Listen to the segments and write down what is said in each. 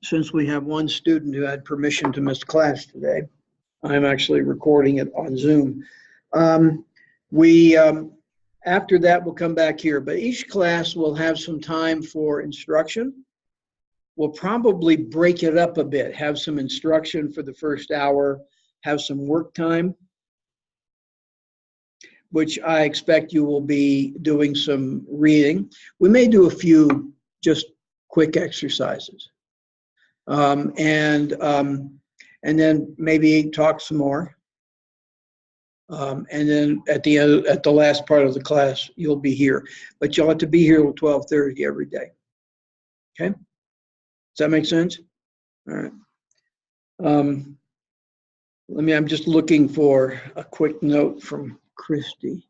since we have one student who had permission to miss class today, I'm actually recording it on Zoom. After that, we'll come back here, but each class will have some time for instruction. We'll probably break it up a bit, have some instruction for the first hour, have some work time, which I expect you will be doing some reading. We may do a few just quick exercises. And then maybe talk some more. And then at the end, at the last part of the class, you'll be here. But you'll have to be here till 12:30 every day. Okay? Does that make sense? All right. I'm just looking for a quick note from Christy.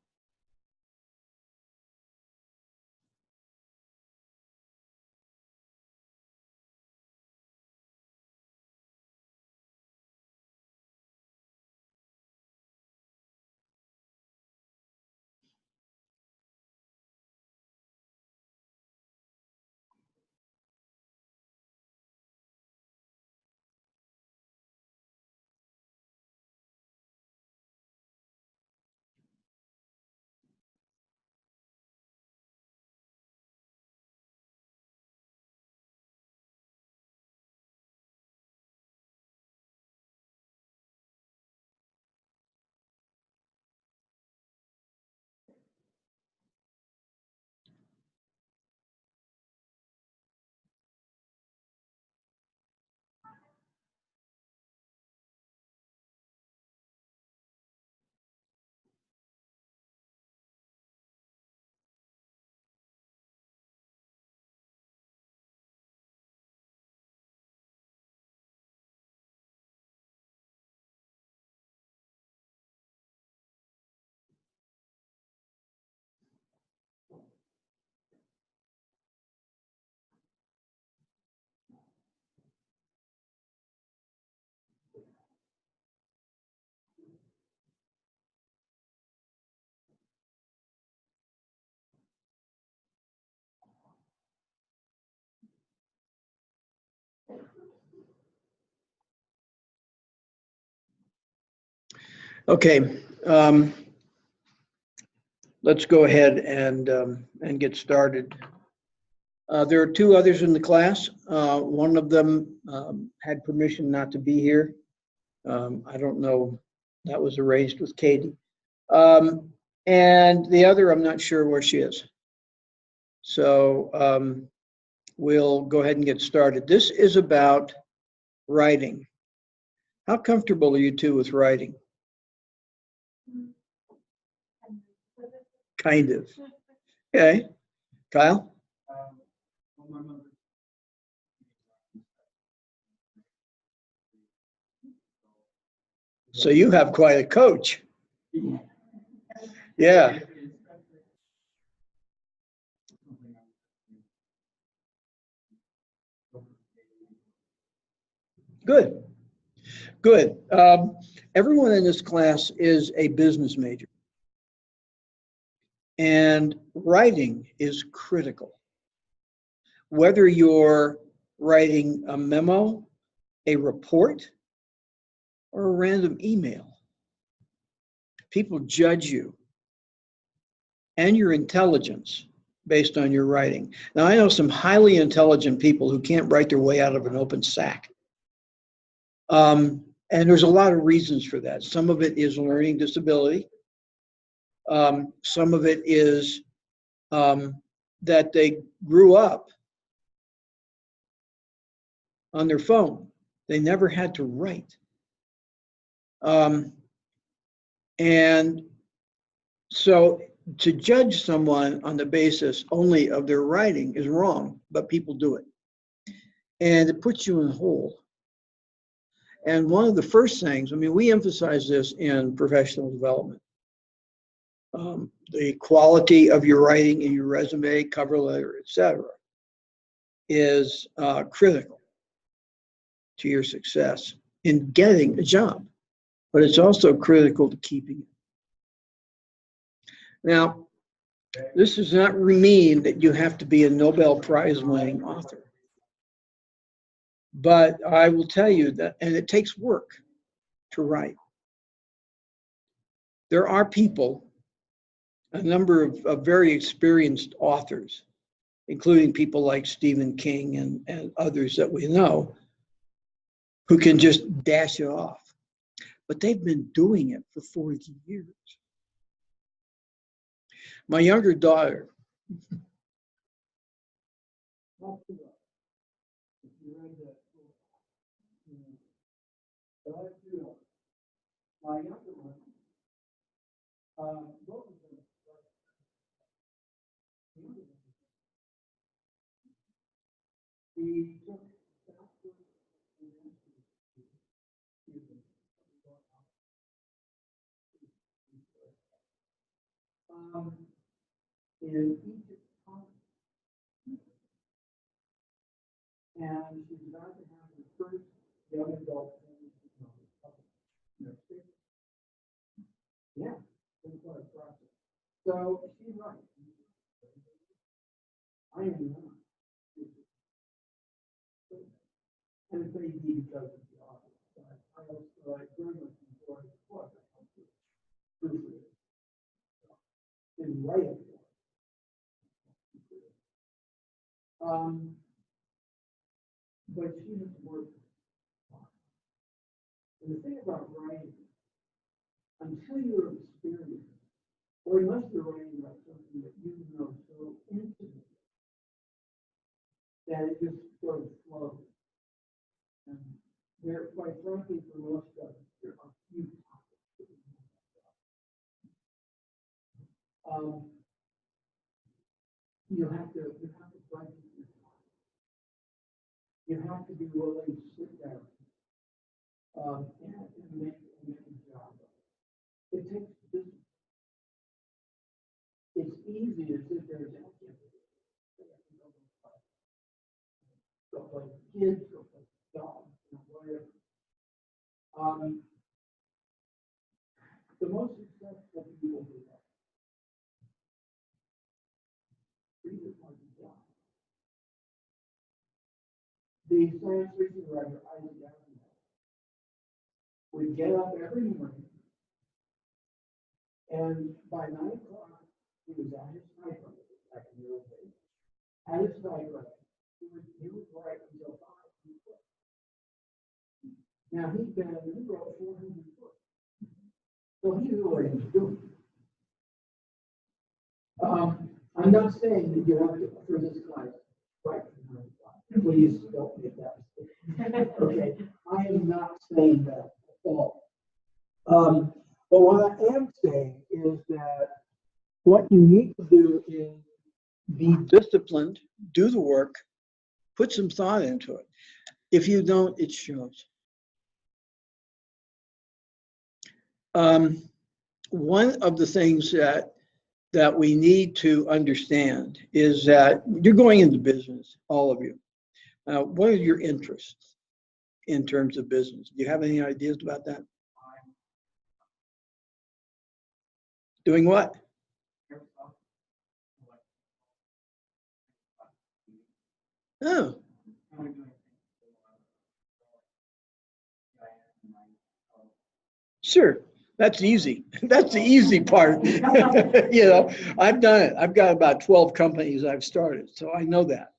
Okay, let's go ahead and get started. There are two others in the class. One of them had permission not to be here. I don't know, that was arranged with Katie. And the other, I'm not sure where she is. So we'll go ahead and get started. This is about writing. How comfortable are you two with writing? Kind of. Okay. Kyle? So you have quite a coach. Yeah. Good. Good. Everyone in this class is a business major. And writing is critical. Whether you're writing a memo, a report, or a random email, people judge you and your intelligence based on your writing. Now, I know some highly intelligent people who can't write their way out of an open sack. And there's a lot of reasons for that. Some of it is learning disability. Some of it is that they grew up on their phone. They never had to write. And so to judge someone on the basis only of their writing is wrong, but people do it. And it puts you in a hole. And one of the first things, I mean, we emphasize this in professional development. The quality of your writing in your resume, cover letter, etc., is critical to your success in getting a job, but it's also critical to keeping it. Now, this does not mean that you have to be a Nobel Prize winning author. But I will tell you that, and it takes work to write. There are people, a number of very experienced authors, including people like Stephen King and others that we know, who can just dash it off. But they've been doing it for 40 years. My younger daughter, my younger one, both of them, we took in Egypt, and she's about to have her first young adult. Yeah, that's what I thought. So she's right. I am not. And it's maybe because of the author. I also very much enjoy the book. Proofread it. And write it. But she has worked. And the thing about writing, until you're experienced, or unless you're writing about something that you know so intimately, that it just sort of flows. And there, quite frankly, for most of us, there are few topics. You have to find your time. You have to be willing to sit down and make a job. It takes discipline. It's easy to sit there and say, go play with kids, go play with dogs, whatever. The most successful people do that. The science fiction writer Isaac Asimov would get up every morning, and by 9 o'clock, he was at his typewriter, back in the old days. At his typewriter, he would write until 5 o'clock. Now he wrote 400 books, so he knew what he was doing. I'm not saying that you have to, for this class, write from 9 o'clock. Please don't make that mistake. Okay, I am not saying that at all. But what I am saying is that what you need to do is be disciplined, do the work, put some thought into it. If you don't, it shows. One of the things that we need to understand is that you're going into business, all of you. What are your interests in terms of business? Do you have any ideas about that? Doing what? Oh. Sure. That's easy. That's the easy part. You know, I've done it. I've got about 12 companies I've started, so I know that.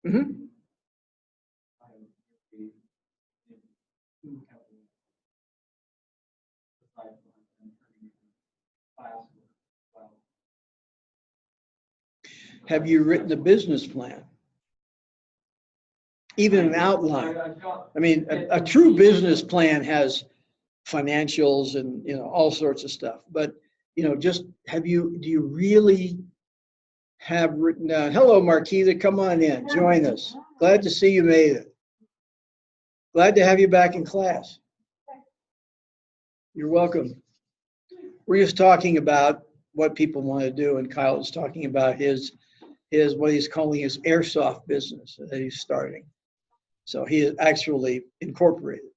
Mm-hmm. Have you written a business plan? Even an outline? I mean, a true business plan has financials and, you know, all sorts of stuff. But, you know, just do you really have written down? Hello, Marquita, come on in, join us. Glad to see you made it. Glad to have you back in class. You're welcome. We're just talking about what people want to do, and Kyle is talking about his what he's calling his airsoft business that he's starting. So he is actually incorporated.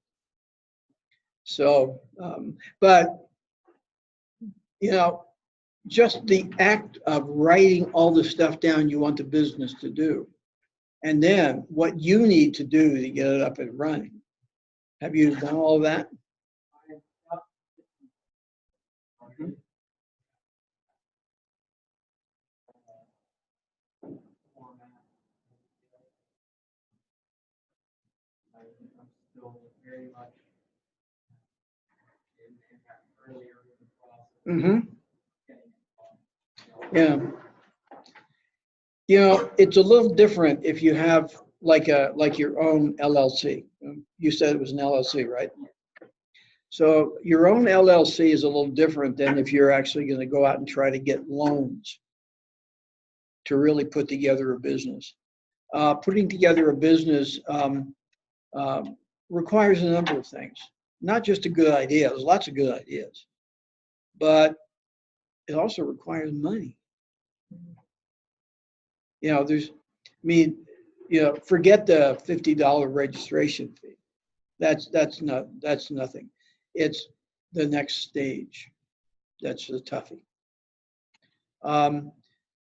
So, but, you know, just the act of writing all the stuff down you want the business to do, and then what you need to do to get it up and running. Have you done all of that? Mhm. Mm-hmm. Yeah. You know, it's a little different if you have like your own LLC. You said it was an LLC, right? So your own LLC is a little different than if you're actually going to go out and try to get loans to really put together a business. Putting together a business requires a number of things, not just a good idea. There's lots of good ideas, but it also requires money. You know, forget the $50 registration fee. That's nothing. It's the next stage. That's the toughie.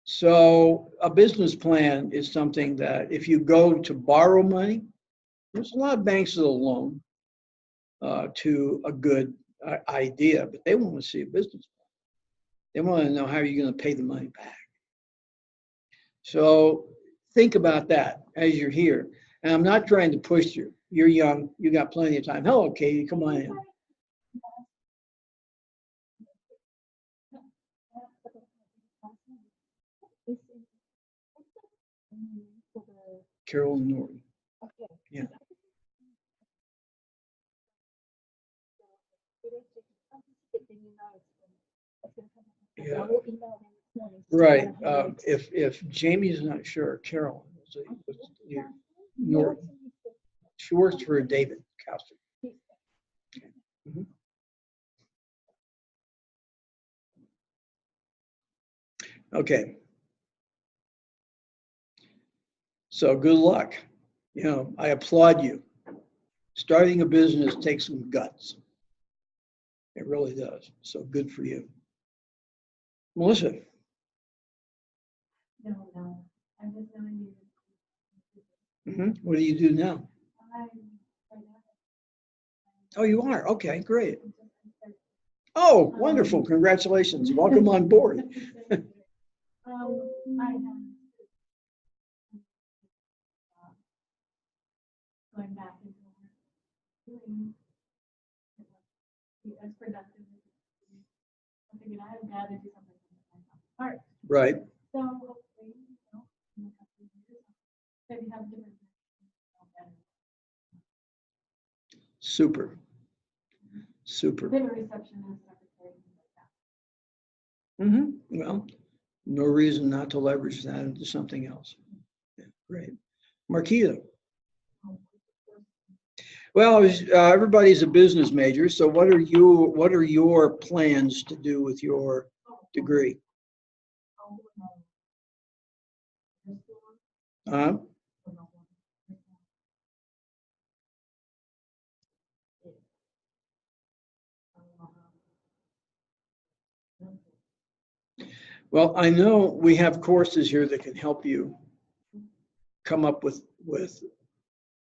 So a business plan is something that if you go to borrow money, there's a lot of banks that'll loan to a good idea, but they want to see a business plan. They want to know how you're going to pay the money back. So think about that as you're here. And I'm not trying to push you. You're young. You got plenty of time. Hello, Katie. Come on in. Carol Norton. Yeah. Yeah. Right. If Jamie's not sure, Carol Norton. She works for David Cowster. Okay. Mhm. Okay. So good luck. You know, I applaud you. Starting a business takes some guts. It really does. So good for you. Melissa. No. I'm just knowing you. What do you do now? Oh, you are? Okay, great. Oh, wonderful. Congratulations. Welcome on board. Going back into doing as productive as I figured I've got to do something with my heart. Right. So hopefully, in a couple of years, maybe have different. Super. Super. Been a receptionist, secretary, like that. Well, no reason not to leverage that into something else. Yeah, great. Marquita. Well, everybody's a business major, so what are your plans to do with your degree? Well, I know we have courses here that can help you come up with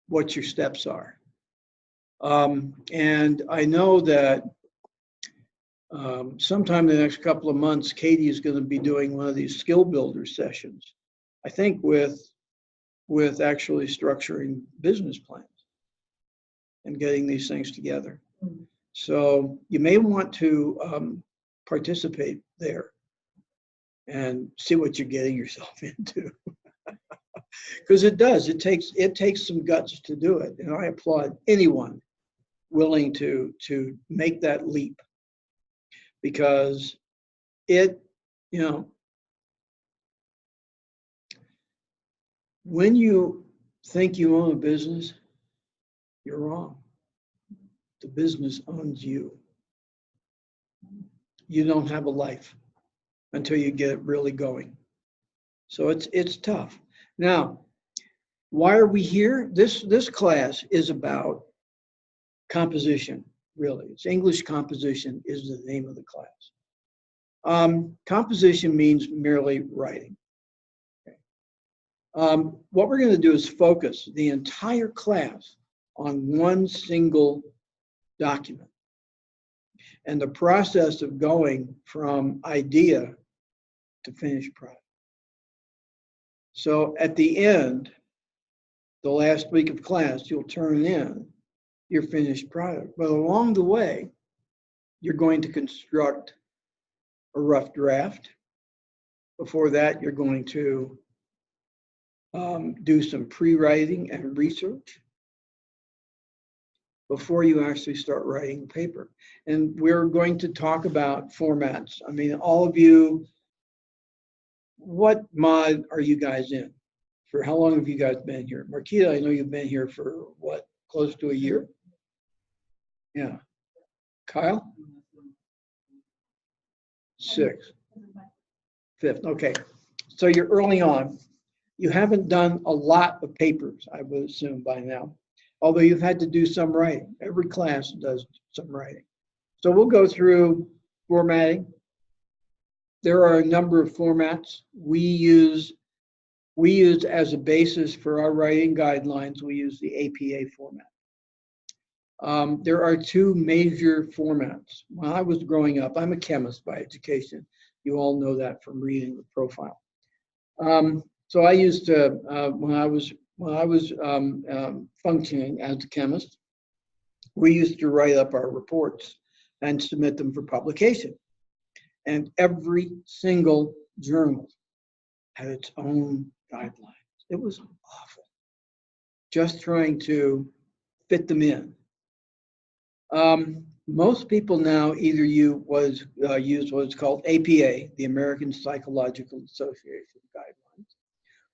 what your steps are. And I know that sometime in the next couple of months, Katie is going to be doing one of these skill builder sessions, I think with actually structuring business plans and getting these things together. So you may want to participate there and see what you're getting yourself into. Because it takes some guts to do it. And I applaud anyone willing to make that leap, because when you think you own a business, you're wrong. The business owns you. You don't have a life until you get it really going. So it's tough. Now, Why are we here? This class is about composition, really. It's English composition is the name of the class. Composition means merely writing. Okay. What we're going to do is focus the entire class on one single document and the process of going from idea to finished product. So at the end, the last week of class, you'll turn in your finished product. But along the way, you're going to construct a rough draft. Before that, you're going to do some pre-writing and research before you actually start writing paper. And we're going to talk about formats. I mean, all of you, what mod are you guys in? For how long have you guys been here? Marquita, I know you've been here for what, close to a year? Yeah. Kyle? 6. 5th, okay. So you're early on. You haven't done a lot of papers, I would assume by now, although you've had to do some writing. Every class does some writing. So we'll go through formatting. There are a number of formats we use as a basis for our writing guidelines. We use the APA format. There are 2 major formats. When I was growing up, I'm a chemist by education. You all know that from reading the profile. So I used to, when I was functioning as a chemist, we used to write up our reports and submit them for publication. And every single journal had its own guidelines. It was awful, just trying to fit them in. Most people now either use what's called APA, the American Psychological Association Guidelines,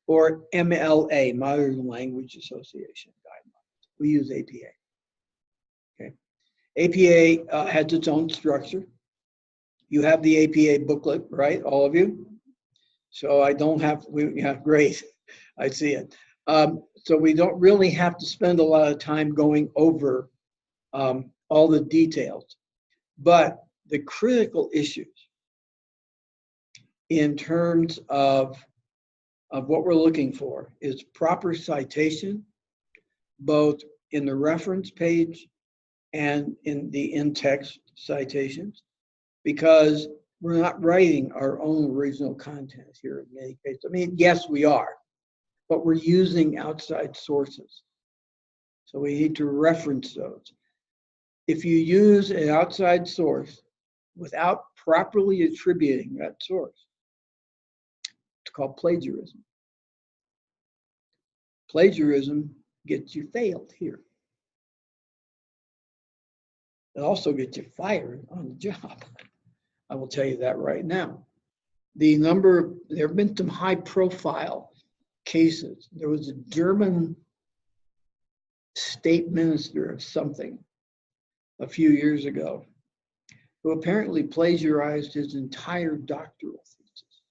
or MLA, Modern Language Association Guidelines. We use APA. Okay. APA has its own structure. You have the APA booklet, right, all of you? So I don't have, yeah, great, I see it. So we don't really have to spend a lot of time going over all the details, but the critical issues in terms of what we're looking for is proper citation, both in the reference page and in the in-text citations, because we're not writing our own original content here in many cases. I mean, yes, we are, but we're using outside sources. So we need to reference those. If you use an outside source without properly attributing that source, it's called plagiarism. Plagiarism gets you failed here. It also gets you fired on the job. I will tell you that right now. There have been some high profile cases. There was a German state minister of something a few years ago who apparently plagiarized his entire doctoral thesis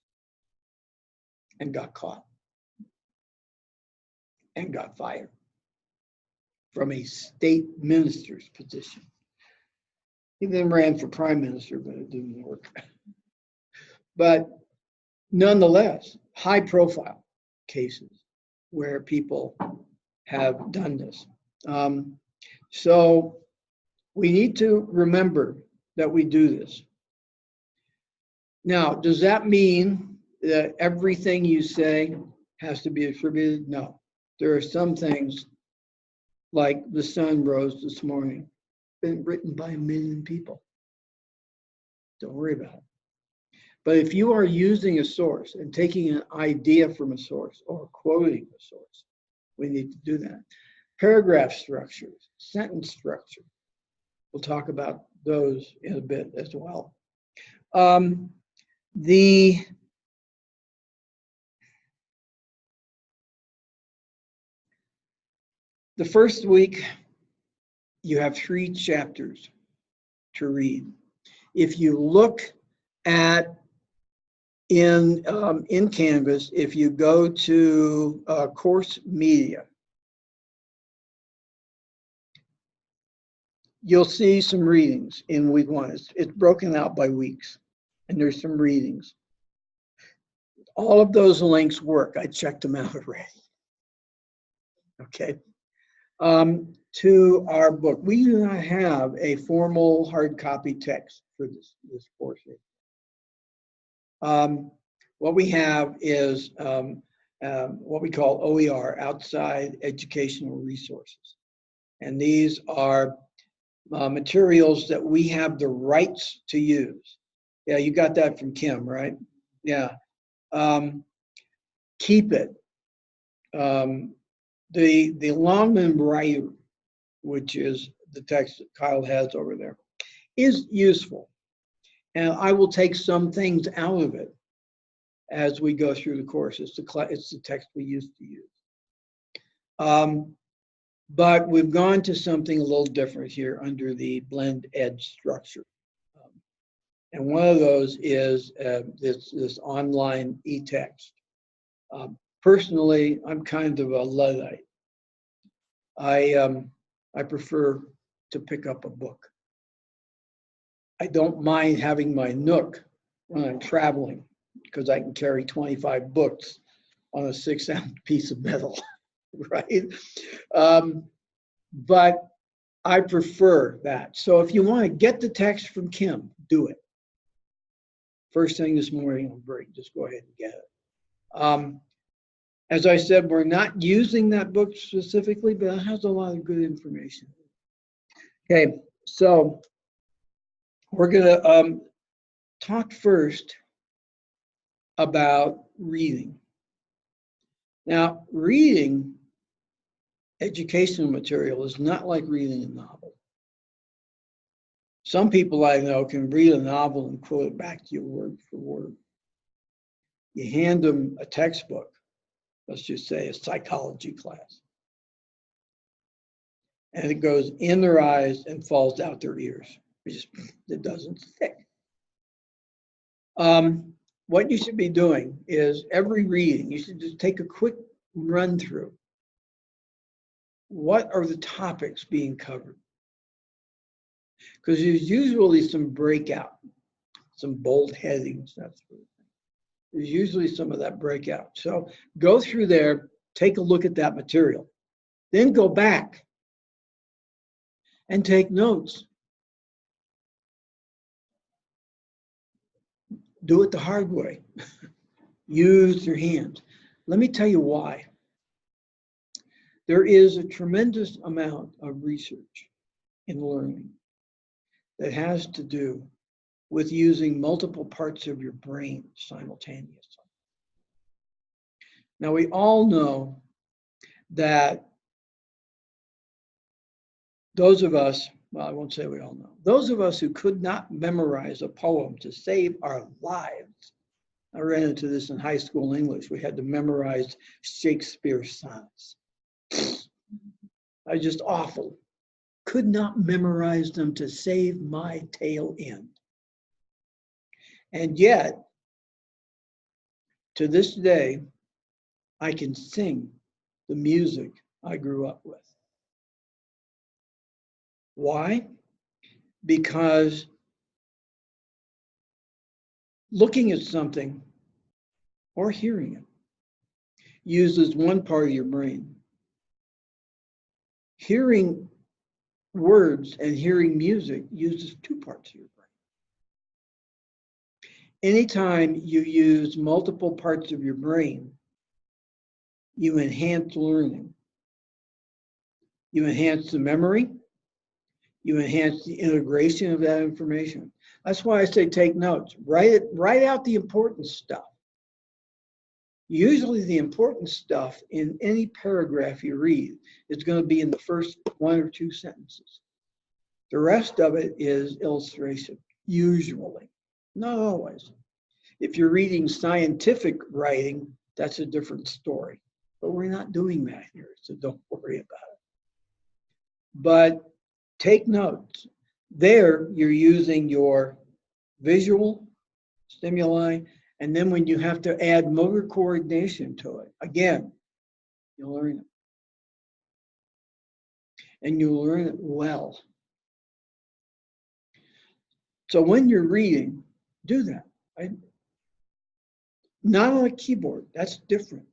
and got caught and got fired from a state minister's position. He then ran for prime minister, but it didn't work. But nonetheless, high profile cases where people have done this. So we need to remember that we do this. Now, does that mean that everything you say has to be attributed? No. There are some things, like the sun rose this morning, been written by 1 million people. Don't worry about it. But if you are using a source and taking an idea from a source or quoting a source, we need to do that. Paragraph structures, sentence structure. We'll talk about those in a bit as well. The first week, you have 3 chapters to read. If you look at in Canvas, if you go to course media, you'll see some readings in week 1. It's broken out by weeks, and there's some readings. All of those links work. I checked them out already. Okay. To our book, we do not have a formal hard copy text for this course. What we have is what we call OER, Outside Educational Resources. And these are materials that we have the rights to use. Yeah, you got that from Kim, right? Yeah. Keep it. The Longman Writer, which is the text that Kyle has over there, is useful. And I will take some things out of it as we go through the course. It's the text we used to use. But we've gone to something a little different here under the Blend Ed structure. And one of those is this online e-text. Personally, I'm kind of a Luddite. I prefer to pick up a book. I don't mind having my Nook when I'm traveling because I can carry 25 books on a 6-ounce piece of metal, right? But I prefer that. So if you want to get the text from Kim, do it. First thing this morning on break, just go ahead and get it. As I said, we're not using that book specifically, but it has a lot of good information. Okay, so we're going to talk first about reading. Now, reading educational material is not like reading a novel. Some people I know can read a novel and quote it back to you word for word. You hand them a textbook, let's just say a psychology class, and it goes in their eyes and falls out their ears. It doesn't stick. What you should be doing is every reading, you should just take a quick run through. What are the topics being covered? Because there's usually some breakout, some bold headings, that sort of thing. There's usually some of that breakout. So go through there, take a look at that material, then go back and take notes. Do it the hard way. Use your hands. Let me tell you why. There is a tremendous amount of research in learning that has to do with using multiple parts of your brain simultaneously. Now, we all know that those of us, well, I won't say we all know, those of us who could not memorize a poem to save our lives. I ran into this in high school English. We had to memorize Shakespeare's sonnets. I just awful. Could not memorize them to save my tail end. And yet, to this day, I can sing the music I grew up with. Why? Because looking at something or hearing it uses one part of your brain. Hearing words and hearing music uses two parts of your brain. Anytime you use multiple parts of your brain, you enhance learning. You enhance the memory. You enhance the integration of that information. That's why I say take notes. Write out the important stuff. Usually the important stuff in any paragraph you read is going to be in the first 1 or 2 sentences. The rest of it is illustration, usually, not always. If you're reading scientific writing, that's a different story. But we're not doing that here, so don't worry about it. But take notes. There, you're using your visual stimuli And then when you have to add motor coordination to it, again, you'll learn it. And you'll learn it well. So when you're reading, do that. Right? Not on a keyboard, that's different.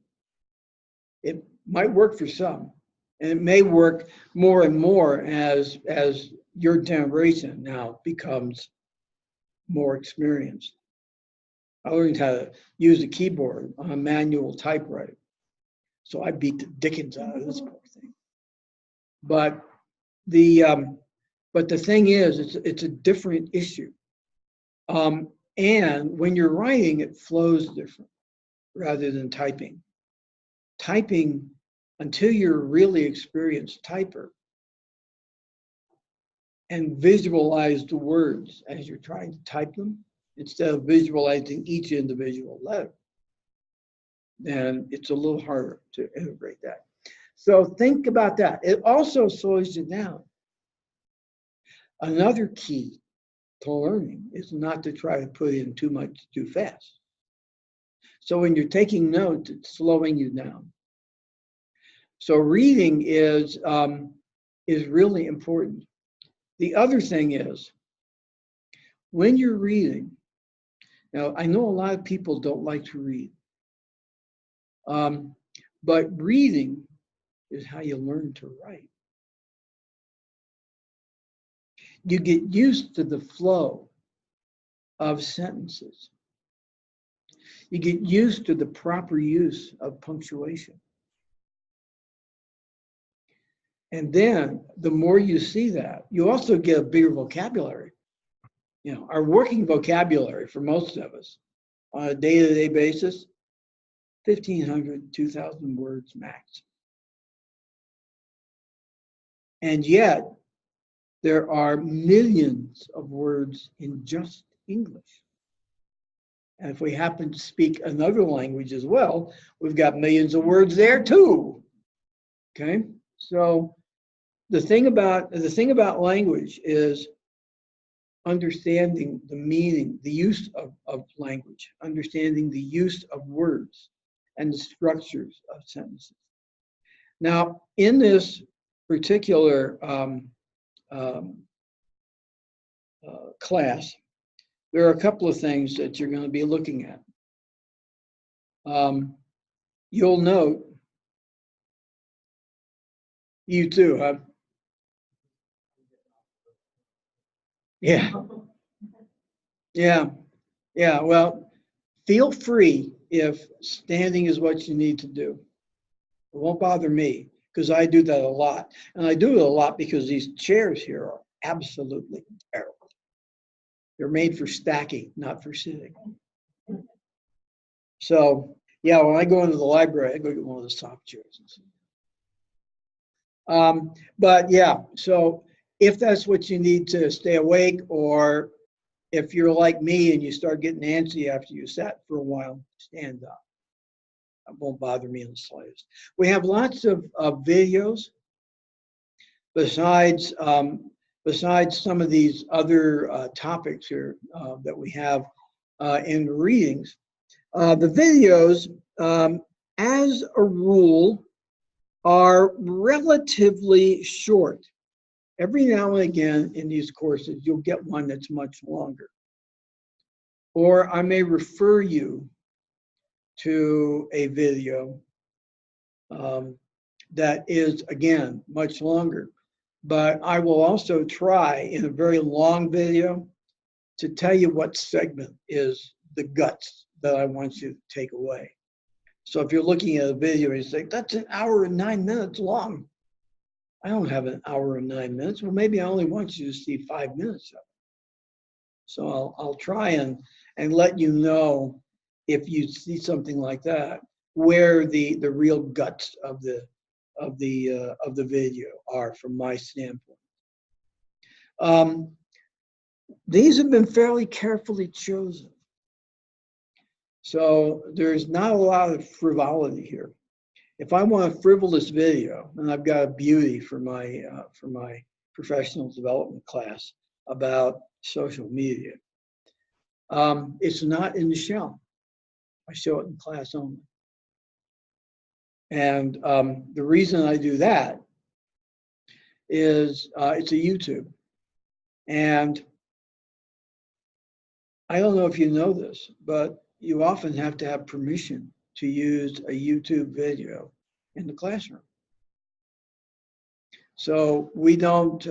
It might work for some, and it may work more and more as your generation now becomes more experienced. I learned how to use a keyboard on a manual typewriter. So I beat the dickens out of this poor thing. But the thing is, it's a different issue. And when you're writing, it flows different rather than typing. Typing, until you're a really experienced typer and visualize the words as you're trying to type them, instead of visualizing each individual letter, then it's a little harder to integrate that. So think about that. It also slows you down. Another key to learning is not to try to put in too much too fast. So when you're taking notes, it's slowing you down. So reading is really important. The other thing is, when you're reading, now I know a lot of people don't like to read, but reading is how you learn to write. You get used to the flow of sentences. You get used to the proper use of punctuation. And then the more you see that, you also get a bigger vocabulary. You know, our working vocabulary for most of us on a day-to-day basis, 1,500, 2,000 words max. And yet, there are millions of words in just English. And if we happen to speak another language as well, we've got millions of words there too. Okay, so the thing about language is understanding the meaning, the use of language, understanding the use of words and the structures of sentences. Now, in this particular class, there are a couple of things that you're going to be looking at. You'll note, you too, huh? Yeah. Yeah. Yeah. Well, feel free if standing is what you need to do. It won't bother me because I do that a lot. And I do it a lot because these chairs here are absolutely terrible. They're made for stacking, not for sitting. So, yeah, when I go into the library, I go get one of the soft chairs. But yeah, so if that's what you need to stay awake, or if you're like me and you start getting antsy after you sat for a while, stand up. It won't bother me in the slightest. We have lots of videos besides some of these other topics here that we have in the readings. The videos, as a rule, are relatively short. Every now and again in these courses, you'll get one that's much longer. Or I may refer you to a video that is, again, much longer. But I will also try in a very long video to tell you what segment is the guts that I want you to take away. So if you're looking at a video and you say, that's an hour and 9 minutes long. I don't have an hour and 9 minutes. Well, maybe I only want you to see 5 minutes of it. So I'll try and let you know, if you see something like that, where the real guts of the video are from my standpoint. These have been fairly carefully chosen. So there's not a lot of frivolity here. If I want a frivolous video, and I've got a beauty for my professional development class about social media, it's not in the shell. I show it in class only. And the reason I do that is it's a YouTube. And I don't know if you know this, but you often have to have permission to use a YouTube video in the classroom. So we don't,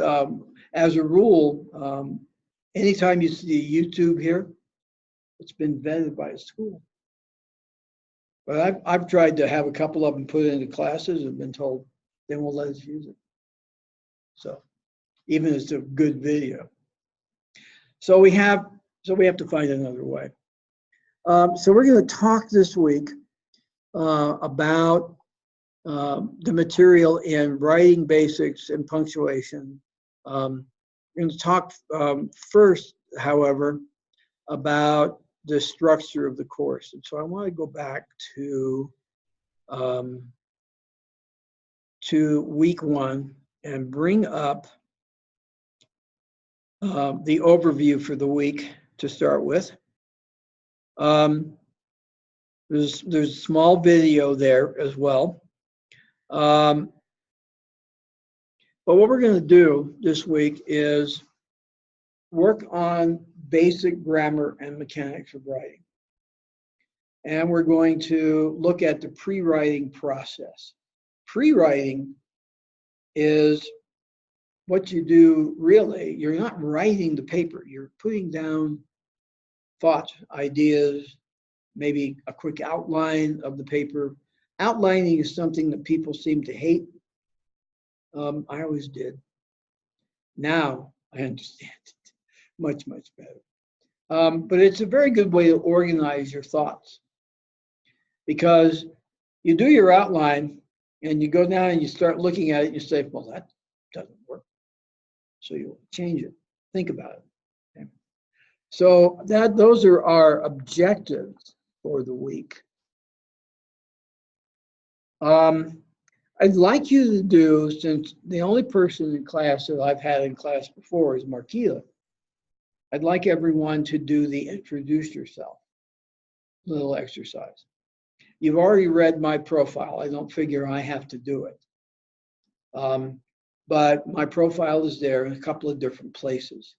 as a rule, anytime you see YouTube here, it's been vetted by a school. But I've tried to have a couple of them put into classes and been told they won't let us use it. So even if it's a good video. So we have to find another way. So we're going to talk this week about the material in writing basics and punctuation. We're going to talk first, however, about the structure of the course. And so I want to go back to week 1 and bring up the overview for the week to start with. There's a small video there as well. But what we're going to do this week is work on basic grammar and mechanics of writing. And we're going to look at the pre-writing process. Pre-writing is what you do really. You're not writing the paper. You're putting down thoughts, ideas, maybe a quick outline of the paper. Outlining is something that people seem to hate. I always did. Now I understand it much, much better. But it's a very good way to organize your thoughts, because you do your outline and you go down and you start looking at it and you say, well, that doesn't work. So you change it. Think about it. Okay? So those are our objectives for the week. I'd like you to do, since the only person in class that I've had in class before is Marquita, I'd like everyone to do the introduce yourself little exercise. You've already read my profile. I don't figure I have to do it. But my profile is there in a couple of different places.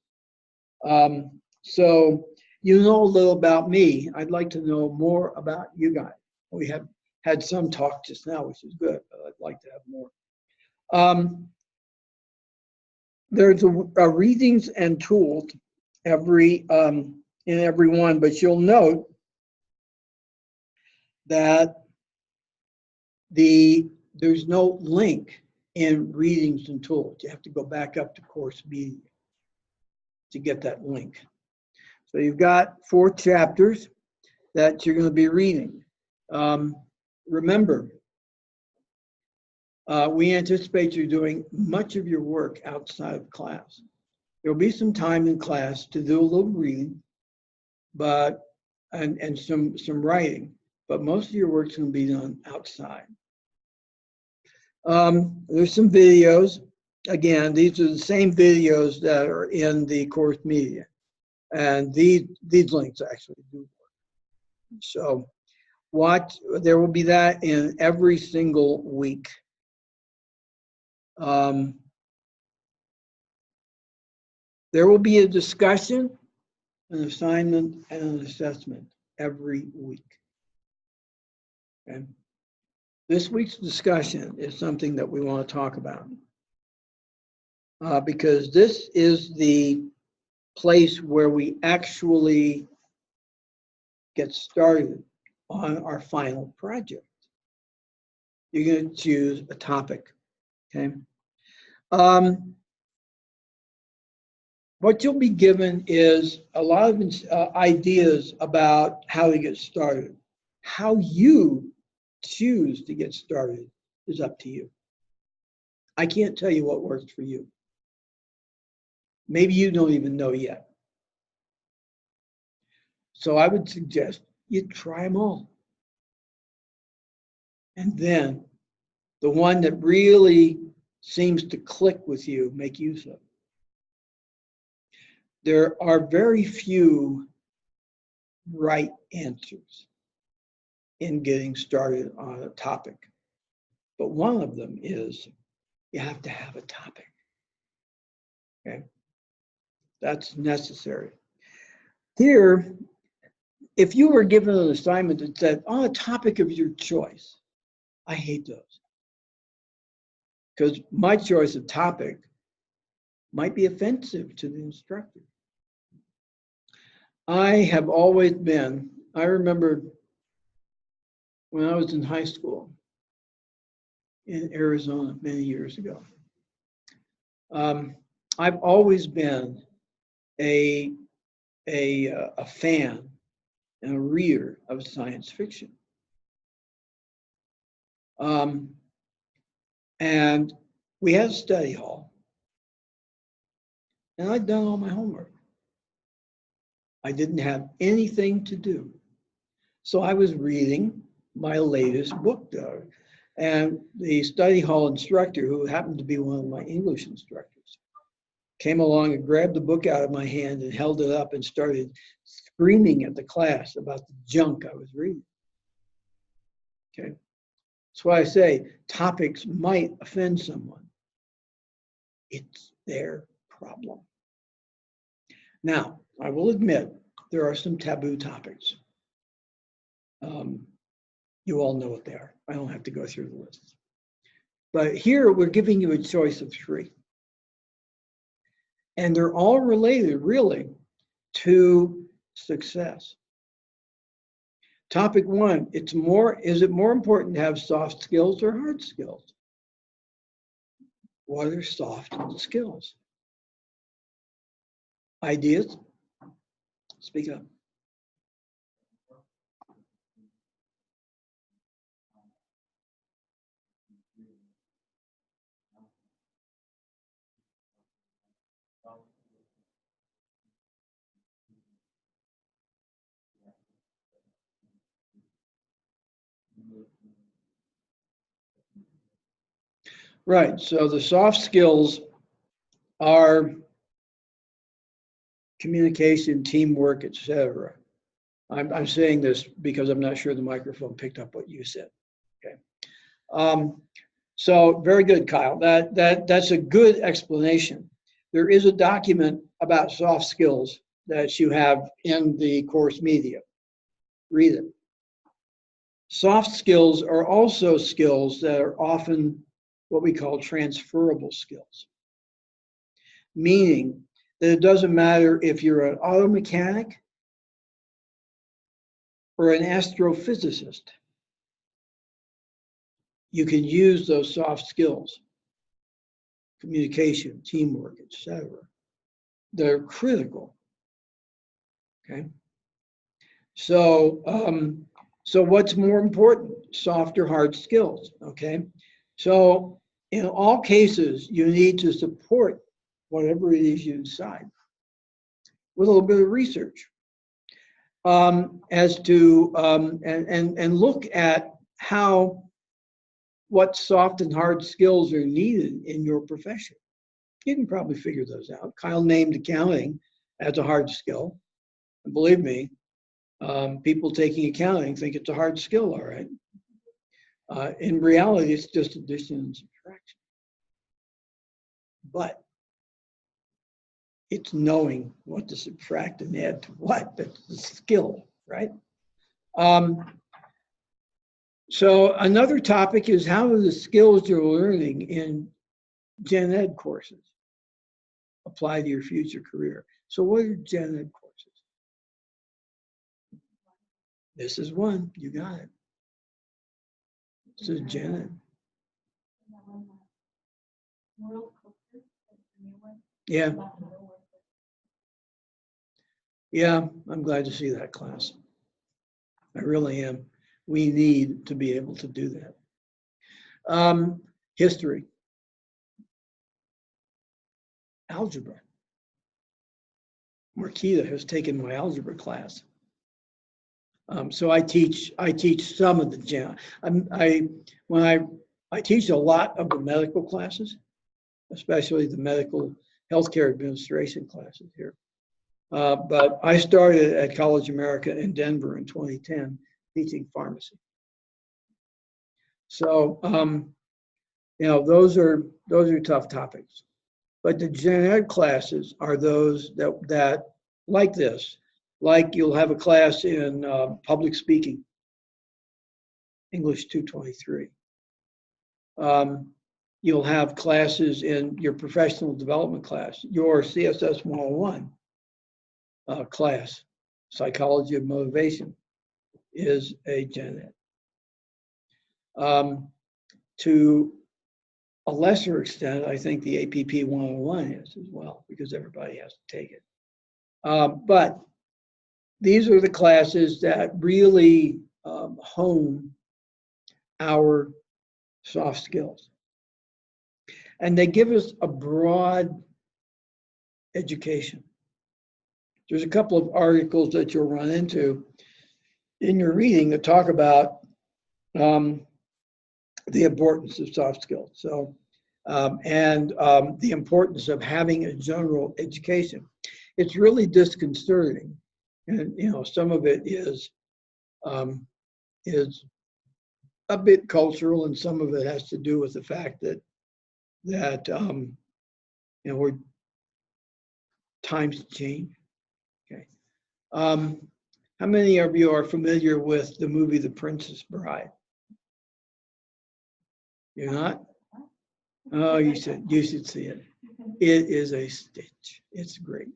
So you know a little about me. I'd like to know more about you guys. We have had some talk just now, which is good, but I'd like to have more. There's a readings and tools in every one, but you'll note that there's no link in readings and tools. You have to go back up to course media to get that link. So you've got 4 chapters that you're going to be reading. Remember, we anticipate you doing much of your work outside of class. There'll be some time in class to do a little reading, and some writing, but most of your work's going to be done outside. There's some videos. Again, these are the same videos that are in the course media, and these links actually do work. So there will be that in every single week. There will be a discussion, an assignment, and an assessment every week. Okay? This week's discussion is something that we want to talk about, because this is the place where we actually get started on our final project. You're going to choose a topic. Okay. What you'll be given is a lot of ideas about how to get started. How you choose to get started is up to you. I can't tell you what works for you. Maybe you don't even know yet. So I would suggest you try them all. And then the one that really seems to click with you, make use of. There are very few right answers. in getting started on a topic. But one of them is you have to have a topic. Okay, that's necessary. Here, if you were given an assignment that said on a topic of your choice, I hate those. Because my choice of topic might be offensive to the instructor. I have always been, I remember when I was in high school in Arizona many years ago, I've always been a fan and a reader of science fiction. And we had a study hall, and I'd done all my homework. I didn't have anything to do. So I was reading my latest book, and the study hall instructor, who happened to be one of my English instructors, came along and grabbed the book out of my hand and held it up and started screaming at the class about the junk I was reading. Okay, that's why I say topics might offend someone. It's their problem. Now, I will admit there are some taboo topics. You all know what they are. I don't have to go through the list. But here we're giving you a choice of 3. And they're all related, really, to success. Topic 1, is it more important to have soft skills or hard skills? What are soft skills? Ideas? Speak up. Right, so the soft skills are communication, teamwork, etc. I'm saying this because I'm not sure the microphone picked up what you said. Okay. So very good, Kyle. That's a good explanation. There is a document about soft skills that you have in the course media. Read it. Soft skills are also skills that are often what we call transferable skills, meaning that it doesn't matter if you're an auto mechanic or an astrophysicist, you can use those soft skills, communication, teamwork, etc. They're critical. Okay. So, so what's more important, soft or hard skills? Okay. So in all cases, you need to support whatever it is you decide with a little bit of research as to and look at what soft and hard skills are needed in your profession. You can probably figure those out. Kyle named accounting as a hard skill. And believe me, people taking accounting think it's a hard skill, all right. In reality, it's just addition and subtraction. But it's knowing what to subtract and add to what, that's the skill, right? So another topic is how do the skills you're learning in Gen Ed courses apply to your future career? So what are Gen Ed courses? This is one, you got it. This is Gen Ed. Yeah. Yeah, I'm glad to see that class. I really am. We need to be able to do that. History. Algebra. Marquita has taken my algebra class. So I teach some of the gen. I teach a lot of the medical classes, especially the medical healthcare administration classes here. But I started at College America in Denver in 2010 teaching pharmacy. So, those are tough topics. But the gen ed classes are those that like this, like you'll have a class in public speaking, English 223. You'll have classes in your professional development class, your CSS 101 class, psychology of motivation is a gen ed. To a lesser extent, I think the APP 101 is as well, because everybody has to take it. But these are the classes that really hone our soft skills. And they give us a broad education. There's a couple of articles that you'll run into in your reading that talk about the importance of soft skills. So, the importance of having a general education. It's really disconcerting, and some of it is a bit cultural, and some of it has to do with the fact that we're times change. Okay, how many of you are familiar with the movie The Princess Bride? You're not? Oh, you should see it. It is a stitch. It's great.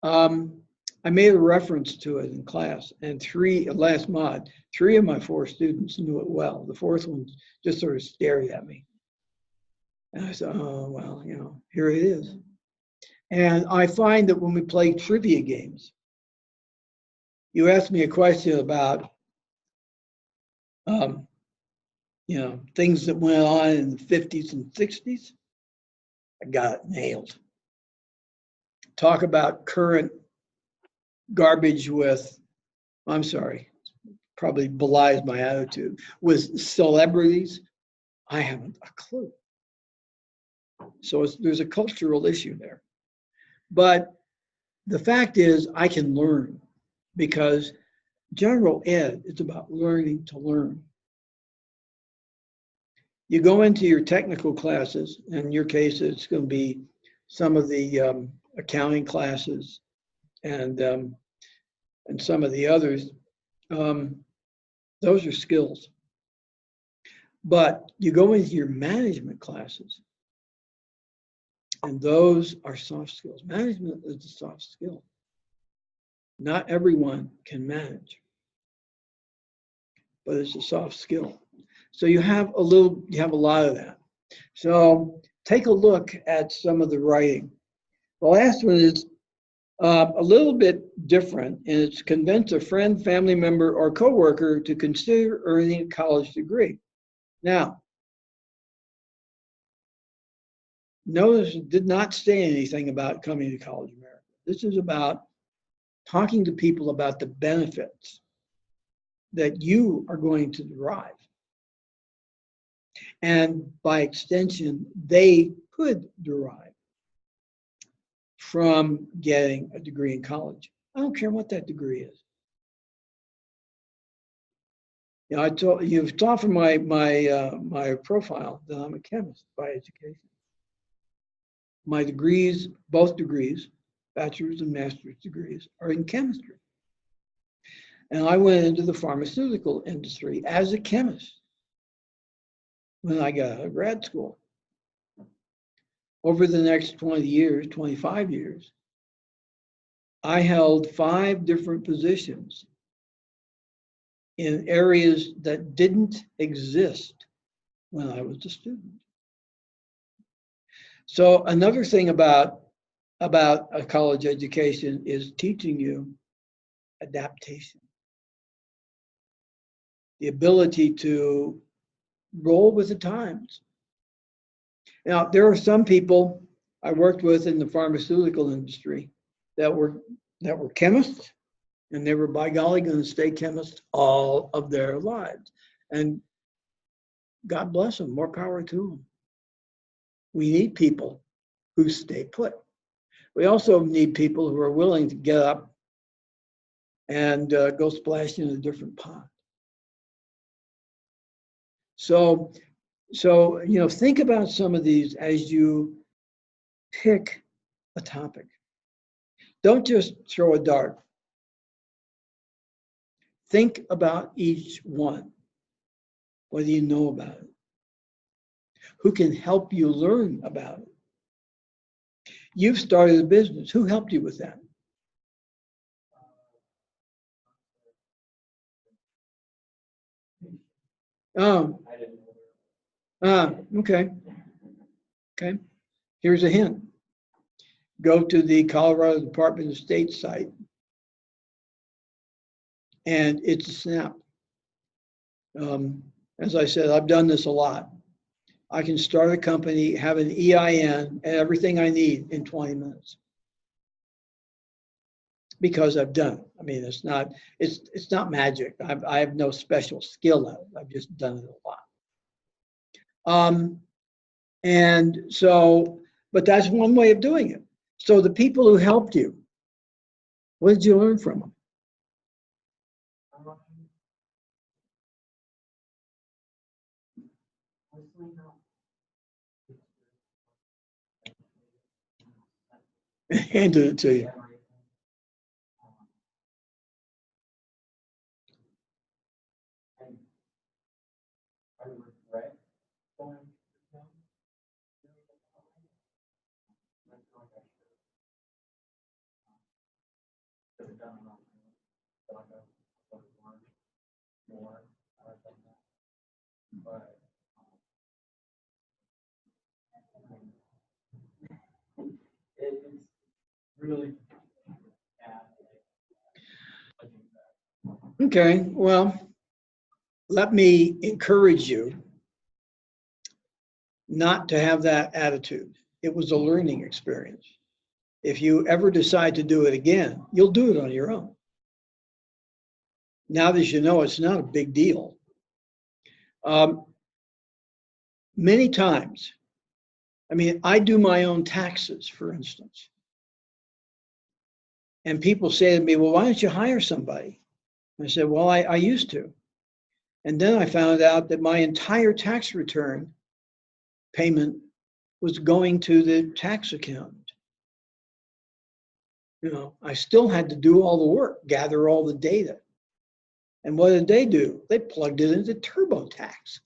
I made a reference to it in class, and last mod, 3 of my 4 students knew it well. The 4th one just sort of stared at me. And I said, oh, well, here it is. And I find that when we play trivia games, you ask me a question about, things that went on in the 50s and 60s, I got it nailed. Talk about current garbage with, I'm sorry, probably belies my attitude, with celebrities, I haven't a clue. So there's a cultural issue there. But the fact is, I can learn, because general ed is about learning to learn. You go into your technical classes, in your case, it's going to be some of the accounting classes and some of the others. Those are skills. But you go into your management classes, and those are soft skills. Management is a soft skill. Not everyone can manage, but it's a soft skill. So you have a lot of that. So take a look at some of the writing. The last one is a little bit different, and it's convince a friend, family member, or coworker to consider earning a college degree. Now, notice it did not say anything about coming to College America. This is about talking to people about the benefits that you are going to derive. And by extension, they could derive from getting a degree in college. I don't care what that degree is. You've taught from my profile that I'm a chemist by education. My degrees, both degrees, bachelor's and master's degrees, are in chemistry. And I went into the pharmaceutical industry as a chemist when I got out of grad school. Over the next 20 years, 25 years, I held 5 different positions in areas that didn't exist when I was a student. So another thing about a college education is teaching you adaptation. The ability to roll with the times. Now, there are some people I worked with in the pharmaceutical industry that were chemists, and they were, by golly, going to stay chemists all of their lives. And God bless them, more power to them. We need people who stay put. We also need people who are willing to get up and go splash in a different pond. So, think about some of these as you pick a topic. Don't just throw a dart. Think about each one, whether you know about it, who can help you learn about it. You've started a business. Who helped you with that? Oh, okay. Okay. Here's a hint. Go to the Colorado Department of State site, and it's a snap. As I said, I've done this a lot. I can start a company, have an EIN, and everything I need in 20 minutes because I've done it. I mean, it's not magic. I have no special skill at it. I've just done it a lot. And so, but that's one way of doing it. So the people who helped you, what did you learn from them? Handed it to you. Okay, well, let me encourage you not to have that attitude. It was a learning experience. If you ever decide to do it again, you'll do it on your own. Now that you know it's not a big deal. Many times, I mean, I do my own taxes, for instance. And people say to me, well, why don't you hire somebody? I said, well, I used to. And then I found out that my entire tax return payment was going to the tax accountant. I still had to do all the work, gather all the data. And what did they do? They plugged it into TurboTax.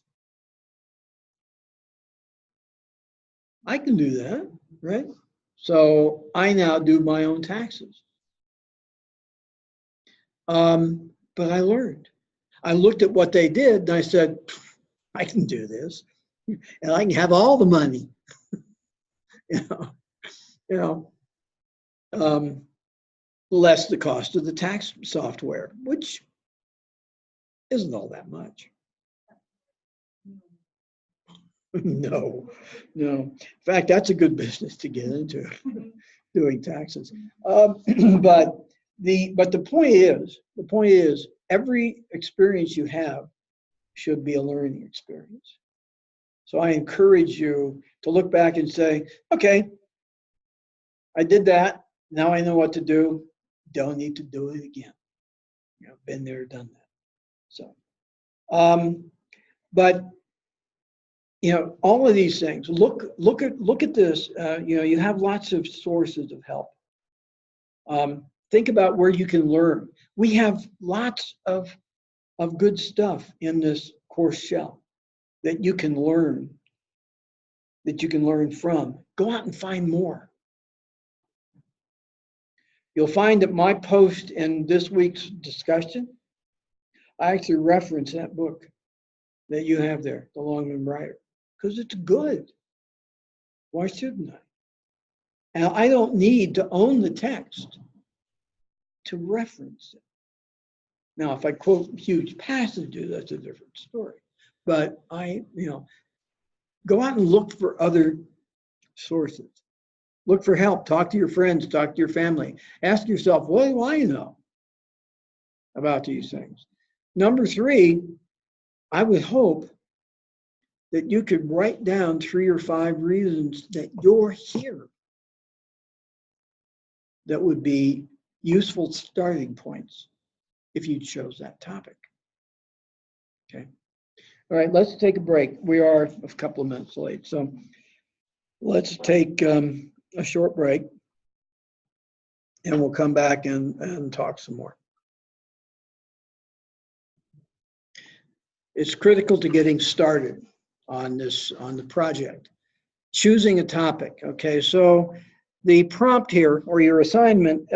I can do that, right? So I now do my own taxes. But I learned. I looked at what they did and I said, I can do this, and I can have all the money. Less the cost of the tax software, which isn't all that much. No. In fact, that's a good business to get into, doing taxes. But the point is, every experience you have should be a learning experience. So I encourage you to look back and say, okay, I did that. Now I know what to do. Don't need to do it again. Been there, done that. So, but all of these things. Look at this. You have lots of sources of help. Think about where you can learn. We have lots of good stuff in this course shell that you can learn from. Go out and find more. You'll find that my post in this week's discussion, I actually reference that book that you have there, The Longman Rider, because it's good. Why shouldn't I? And I don't need to own the text to reference it. Now, if I quote huge passages, that's a different story. But go out and look for other sources. Look for help. Talk to your friends. Talk to your family. Ask yourself, what do I know about these things? Number 3, I would hope that you could write down 3 or 5 reasons that you're here that would be useful starting points if you chose that topic. Okay. All right, let's take a break. We are a couple of minutes late, so let's take a short break, and we'll come back and talk some more. It's critical to getting started on the project. Choosing a topic. Okay, so the prompt here, or your assignment,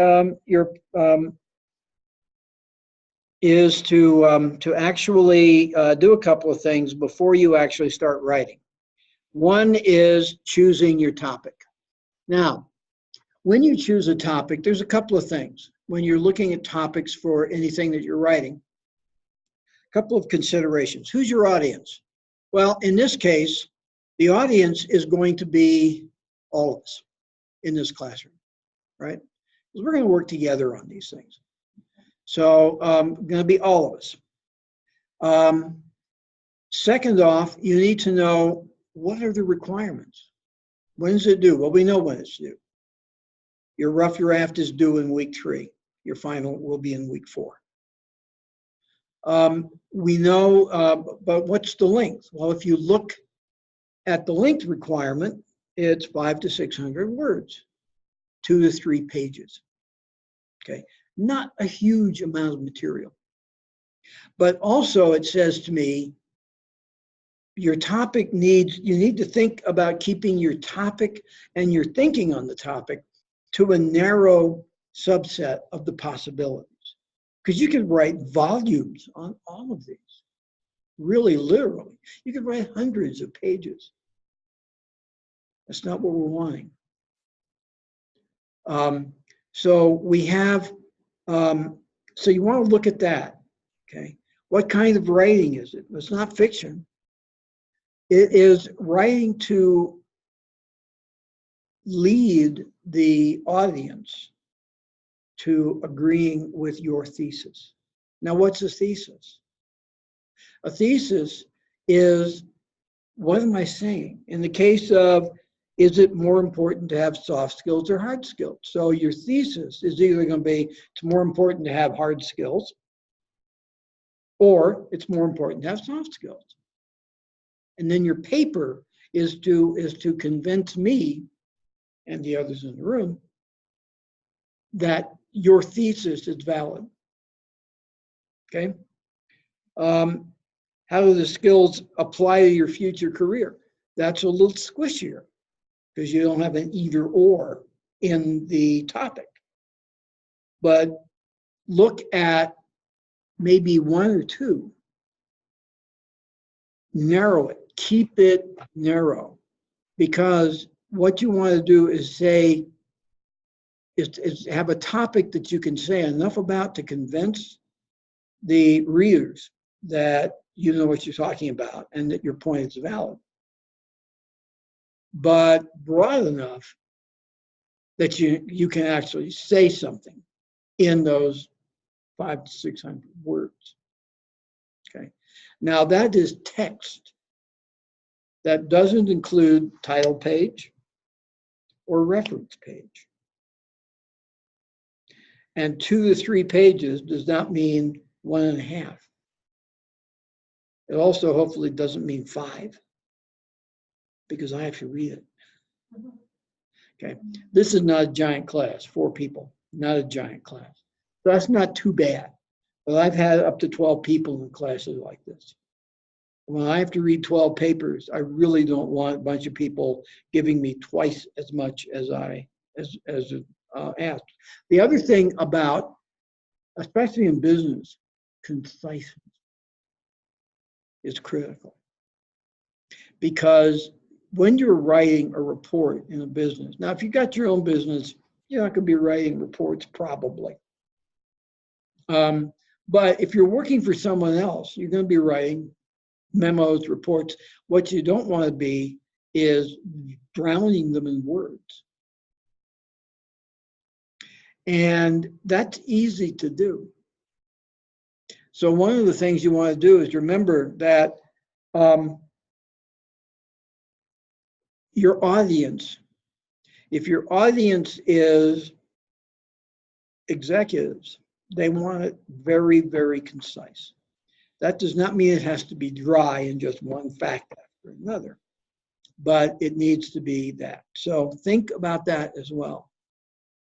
is to actually do a couple of things before you actually start writing. One is choosing your topic. Now, when you choose a topic, there's a couple of things. When you're looking at topics for anything that you're writing, a couple of considerations. Who's your audience? Well, in this case, the audience is going to be all of us in this classroom, right? Because we're going to work together on these things. So going to be all of us. Second off, you need to know, what are the requirements? When is it due? Well, we know when it's due. Your rough draft is due in week 3. Your final will be in week 4. We know, but what's the length? Well, if you look at the length requirement, it's 500 to 600 words, 2 to 3 pages. Okay, not a huge amount of material. But also it says to me, your topic you need to think about keeping your topic and your thinking on the topic to a narrow subset of the possibilities. Because you can write volumes on all of these, really literally. You could write hundreds of pages. That's not what we're wanting. So we have, so you want to look at that, okay? What kind of writing is it? It's not fiction. It is writing to lead the audience to agreeing with your thesis. Now, what's a thesis? A thesis is, what am I saying? In the case of, is it more important to have soft skills or hard skills? So your thesis is either going to be, it's more important to have hard skills, or it's more important to have soft skills. And then your paper is to convince me and the others in the room that your thesis is valid. Okay? How do the skills apply to your future career? That's a little squishier because you don't have an either or in the topic. But look at maybe 1 or 2. Narrow it. Keep it narrow. Because what you want to do is say, is have a topic that you can say enough about to convince the readers that you know what you're talking about and that your point is valid. But broad enough that you can actually say something in those 500 to 600 words. Okay. Now that is text. That doesn't include title page or reference page. And 2 to 3 pages does not mean 1.5. It also hopefully doesn't mean 5, because I have to read it. Okay, this is not a giant class, 4 people, not a giant class. So that's not too bad. But I've had up to 12 people in classes like this. When I have to read 12 papers, I really don't want a bunch of people giving me twice as much as asked. The other thing about, especially in business, conciseness is critical. Because when you're writing a report in a business, now if you got your own business, you're not going to be writing reports probably. But if you're working for someone else, you're going to be writing memos, reports. What you don't want to be is drowning them in words. And that's easy to do. So one of the things you want to do is remember that your audience, if your audience is executives, they want it very, very concise. That does not mean it has to be dry and just one fact after another, but it needs to be that. So think about that as well.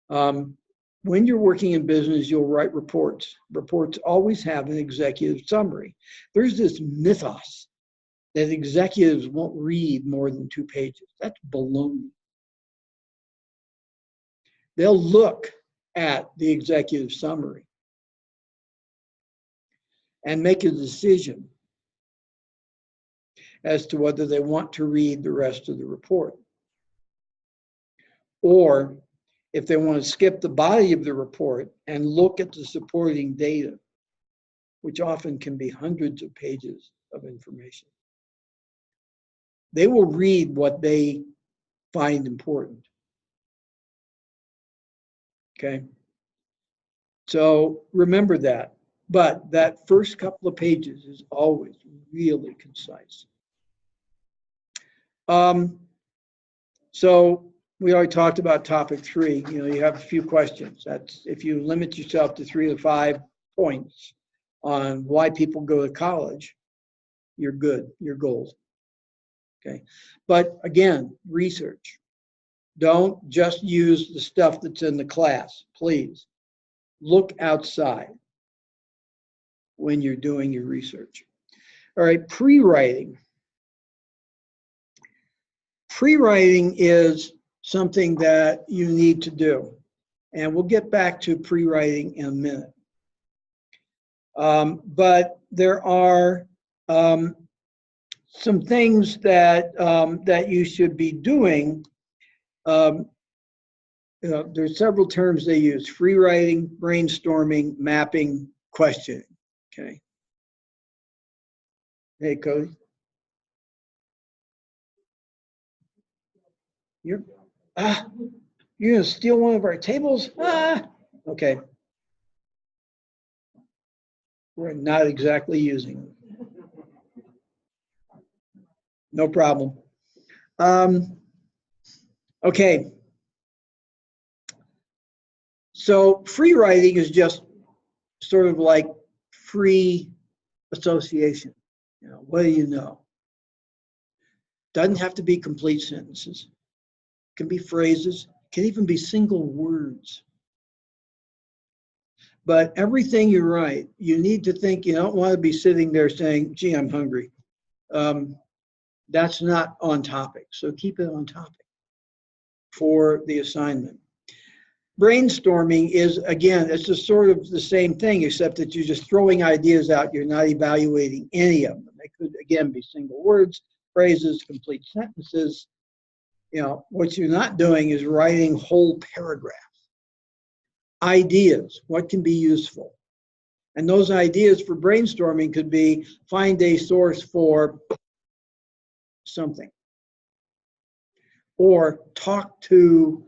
When you're working in business, you'll write reports. Reports always have an executive summary. There's this mythos that executives won't read more than 2 pages. That's baloney. They'll look at the executive summary and make a decision as to whether they want to read the rest of the report. Or if they want to skip the body of the report and look at the supporting data, which often can be hundreds of pages of information. They will read what they find important. Okay? So remember that. But that first couple of pages is always really concise. So we already talked about topic 3. You know, you have a few questions. That's if you limit yourself to 3 to 5 points on why people go to college, you're good, you're gold. Okay. But again, research. Don't just use the stuff that's in the class, please. Look outside when you're doing your research. All right, pre-writing. Pre-writing is something that you need to do. And we'll get back to pre-writing in a minute. But there are some things that that you should be doing. There's several terms they use: free writing, brainstorming, mapping, questioning. Okay. Hey, Cody. You're gonna steal one of our tables? Okay. We're not exactly using them. No problem. Okay. So free writing is just sort of like free association. You know, what do you know? Doesn't have to be complete sentences. It can be phrases, can even be single words. But everything you write, you need to think, you don't want to be sitting there saying, gee, I'm hungry. That's not on topic. So keep it on topic for the assignment. Brainstorming is, again, it's just sort of the same thing, except that you're just throwing ideas out. You're not evaluating any of them. They could, again, be single words, phrases, complete sentences. You know, what you're not doing is writing whole paragraphs. Ideas, what can be useful? And those ideas for brainstorming could be find a source for something. Or talk to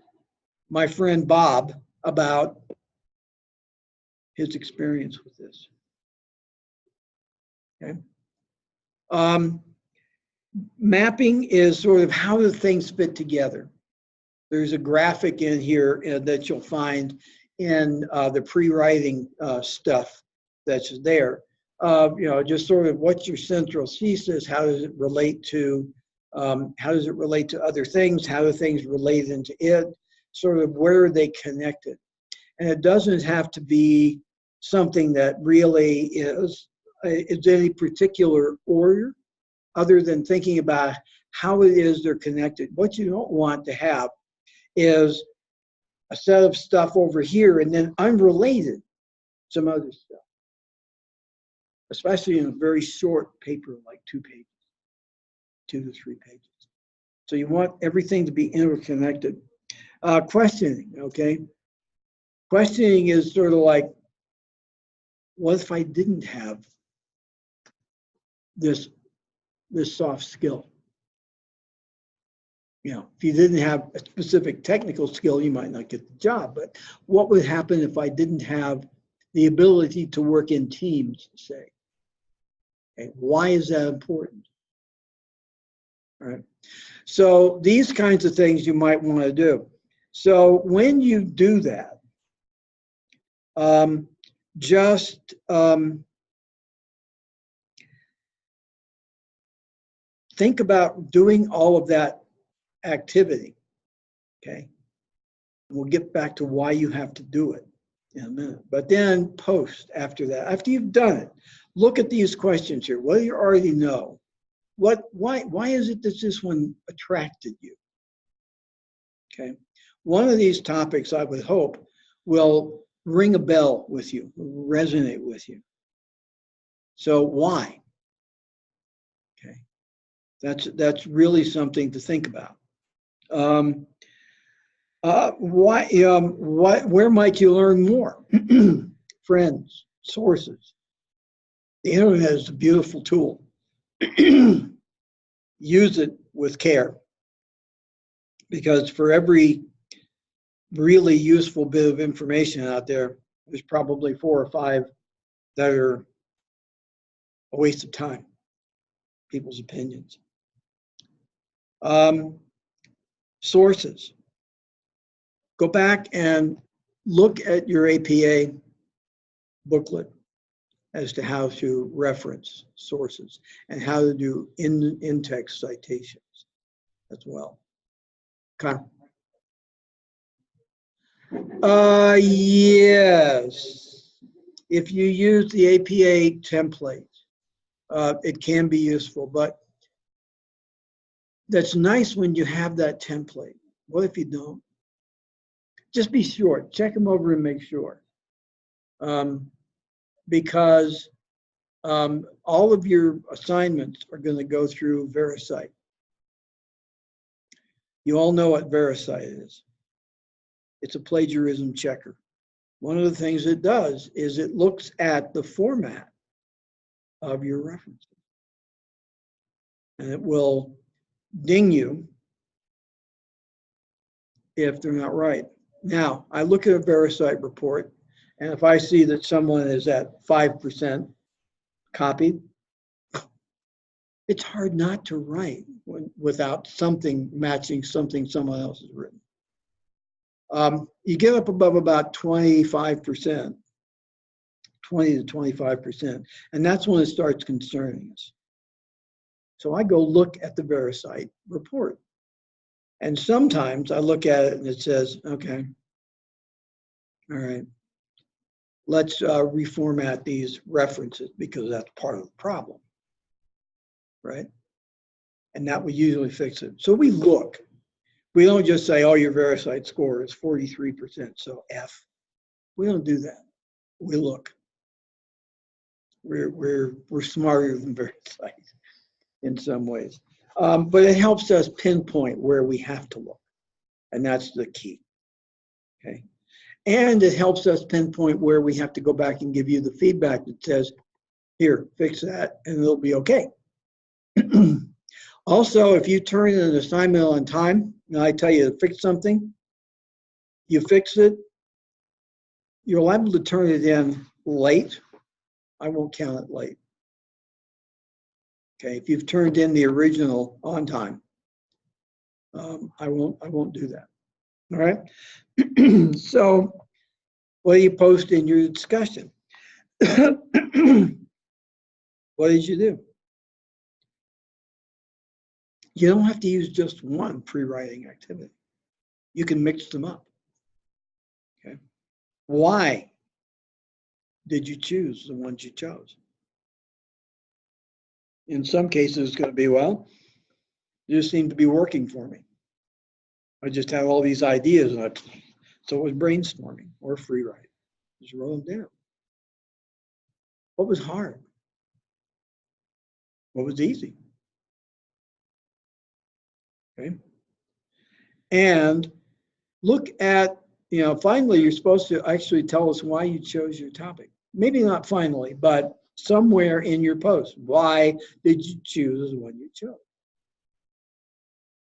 my friend Bob about his experience with this. Okay. Mapping is sort of how do things fit together. There's a graphic in here that you'll find in the pre-writing stuff that's there. You know, just sort of what's your central thesis? How does it relate to other things? How do things relate into it? Sort of where are they connected? And it doesn't have to be something that really is any particular order, other than thinking about how it is they're connected. What you don't want to have is a set of stuff over here and then unrelated some other stuff, especially in a very short paper like 2 pages, 2 to 3 pages. So you want everything to be interconnected. Questioning, okay? Questioning is sort of like, what if I didn't have this soft skill? You know, if you didn't have a specific technical skill, you might not get the job. But what would happen if I didn't have the ability to work in teams, say? Okay, why is that important? All right. So these kinds of things you might want to do. So when you do that, think about doing all of that activity, okay? We'll get back to why you have to do it in a minute. But then post after that, after you've done it, look at these questions here. What do you already know? Why is it that this one attracted you? Okay. One of these topics, I would hope, will ring a bell with you, resonate with you. So why? Okay. That's really something to think about. Where might you learn more? Friends, sources. The internet is a beautiful tool. Use it with care, because for every really useful bit of information out there, there's probably 4 or 5 that are a waste of time, people's opinions. Sources. Go back and look at your APA booklet as to how to reference sources and how to do in-text citations as well. Okay. Yes. If you use the APA template, it can be useful, but that's nice when you have that template. What if you don't? Just be sure. Check them over and make sure. Because all of your assignments are going to go through VeriCite. You all know what VeriCite is. It's a plagiarism checker. One of the things it does is it looks at the format of your references. And it will ding you if they're not right. Now, I look at a VeriCite report, and if I see that someone is at 5% copied, it's hard not to write without something matching something someone else has written. You get up above about 25%, 20 to 25%, and that's when it starts concerning us. So I go look at the VeriCite report. And sometimes I look at it and it says, okay, all right, let's reformat these references because that's part of the problem, right? And that would usually fix it. So we look. We don't just say, oh, your VeriCite score is 43%, so F. We don't do that. We look. We're smarter than VeriCite in some ways. But it helps us pinpoint where we have to look. And that's the key, okay? And it helps us pinpoint where we have to go back and give you the feedback that says, here, fix that, and it'll be okay. Also, if you turn in an assignment on time, and I tell you to fix something, you fix it, you're liable to turn it in late. I won't count it late. Okay, if you've turned in the original on time, I won't do that. All right. So, what do you post in your discussion? What did you do? You don't have to use just one pre-writing activity. You can mix them up. Okay. Why did you choose the ones you chose? In some cases, it's going to be, well, it just seemed to be working for me. I just had all these ideas, and so it was brainstorming or free writing. Just wrote them down. What was hard? What was easy? Okay. And look at, finally, you're supposed to actually tell us why you chose your topic. Maybe not finally, but somewhere in your post. Why did you choose the one you chose?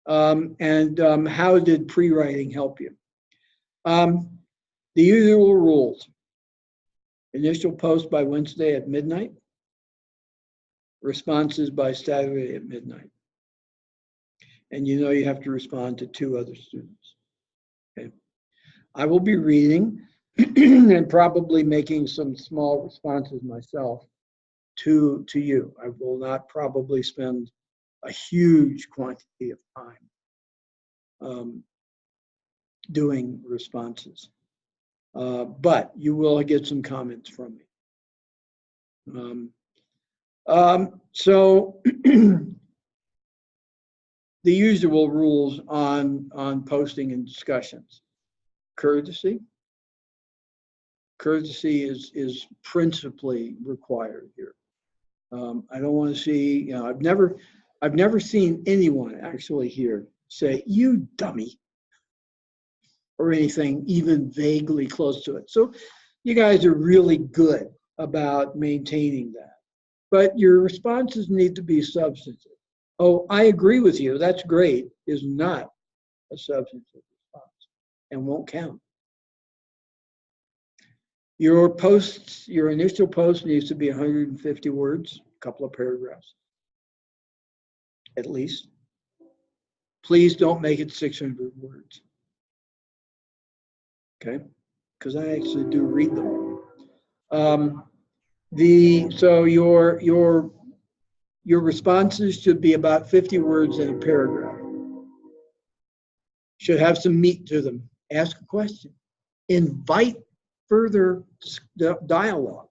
How did pre-writing help you? The usual rules. Initial post by Wednesday at midnight. Responses by Saturday at midnight. And you have to respond to 2 other students. Okay. I will be reading and probably making some small responses myself to you. I will not probably spend a huge quantity of time doing responses. But you will get some comments from me. So the usual rules on posting and discussions. Courtesy. Courtesy is principally required here. I don't want to see, you know, I've never seen anyone actually here say, "You dummy," or anything even vaguely close to it. So you guys are really good about maintaining that. But your responses need to be substantive. "Oh, I agree with you, that's great," is not a substantive response and won't count. Your posts, your initial post needs to be 150 words, a couple of paragraphs, at least. Please don't make it 600 words. Okay? Because I actually do read them. So your responses should be about 50 words in a paragraph. Should have some meat to them. Ask a question. Invite further dialogue.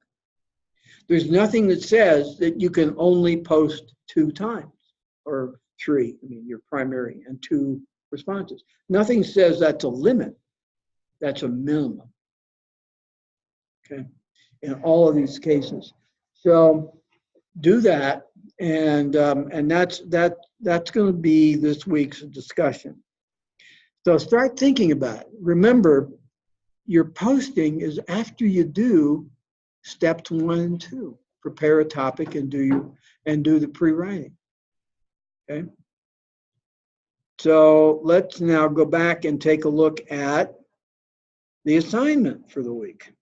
There's nothing that says that you can only post 2 times or 3, I mean, your primary and 2 responses. Nothing says that's a limit. That's a minimum. Okay, in all of these cases. So do that, and that's going to be this week's discussion. So start thinking about it. Remember, your posting is after you do steps 1 and 2. Prepare a topic and do the pre-writing. Okay. So let's now go back and take a look at the assignment for the week.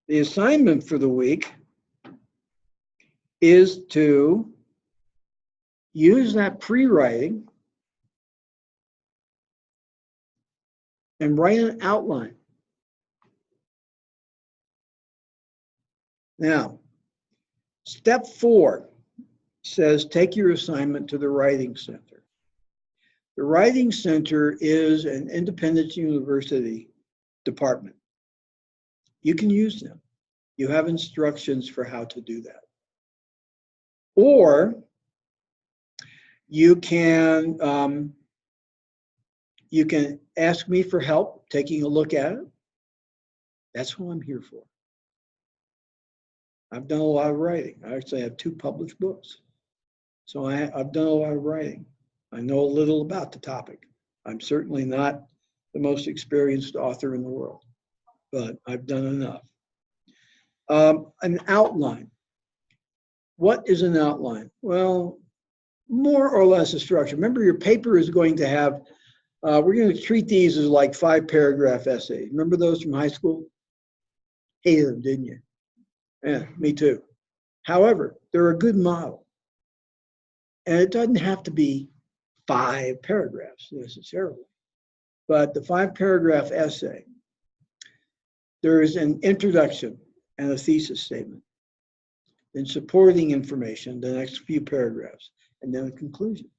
The assignment for the week is to use that pre-writing and write an outline. Now, step 4 says take your assignment to the Writing Center. The Writing Center is an Independence University department. You can use them. You have instructions for how to do that. Or you can ask me for help taking a look at it. That's what I'm here for. I've done a lot of writing. I actually have 2 published books. So I've done a lot of writing. I know a little about the topic. I'm certainly not the most experienced author in the world, but I've done enough. An outline. What is an outline? Well, more or less a structure. Remember, your paper is going to have, we're going to treat these as like 5-paragraph essays. Remember those from high school? Hated them, didn't you? Yeah, me too. However, they're a good model. And it doesn't have to be 5 paragraphs necessarily. But the 5-paragraph essay, there is an introduction and a thesis statement, then supporting information, the next few paragraphs, and then a conclusion.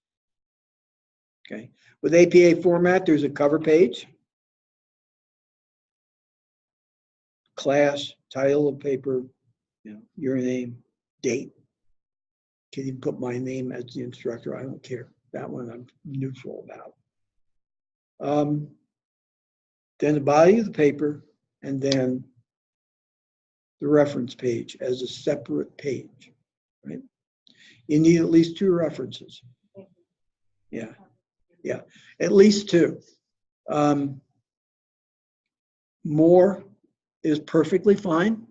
Okay. With APA format, there's a cover page, class, title of paper, you know, your name, date. Can you put my name as the instructor? I don't care. That one I'm neutral about. Then the body of the paper, and then the reference page as a separate page, right? You need at least 2 references. Yeah, yeah, at least 2. More is perfectly fine,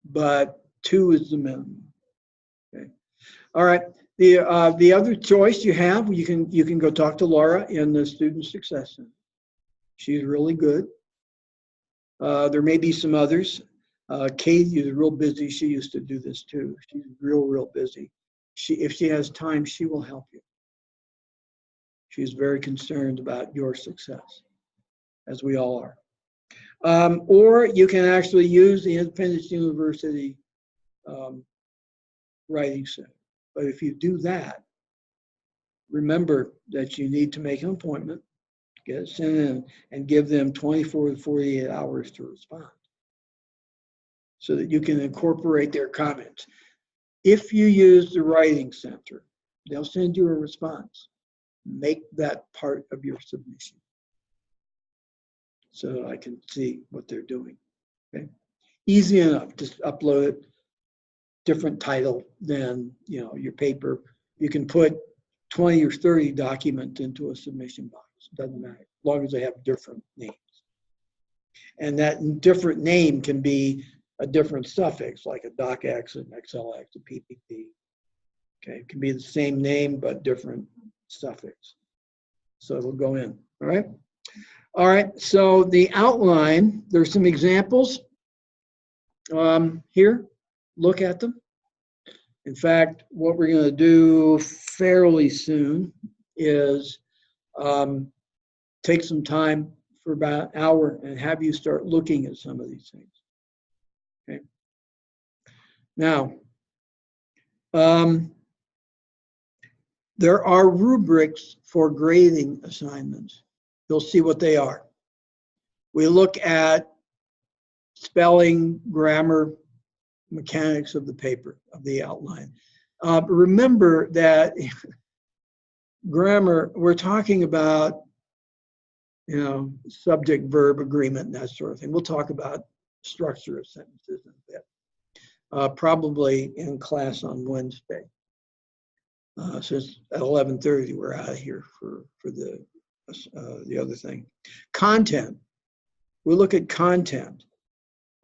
but 2 is the minimum. Okay. All right. The other choice you have, you can go talk to Laura in the Student Success Center. She's really good. There may be some others. Katie is real busy. She used to do this too. She's real busy. If she has time, she will help you. She's very concerned about your success, as we all are. Or you can actually use the Independence University Writing Center. But if you do that, remember that you need to make an appointment, get it sent in, and give them 24 to 48 hours to respond so that you can incorporate their comments. If you use the Writing Center, they'll send you a response. Make that part of your submission so that I can see what they're doing. Okay, easy enough. Just upload it. Different title than your paper. You can put 20 or 30 documents into a submission box. Doesn't matter, as long as they have different names. And that different name can be a different suffix, like a docx, an XLX, a PPP. Okay, it can be the same name but different suffix. So it'll go in. All right. All right. So the outline. There's some examples here. Look at them. In fact, what we're going to do fairly soon is take some time for about an hour and have you start looking at some of these things. Okay. Now, there are rubrics for grading assignments. You'll see what they are. We look at spelling, grammar, mechanics of the paper, of the outline. Remember that grammar, we're talking about, subject, verb, agreement, and that sort of thing. We'll talk about structure of sentences in a bit, probably in class on Wednesday. Since at 11:30 we're out of here for the other thing. Content. We look at content.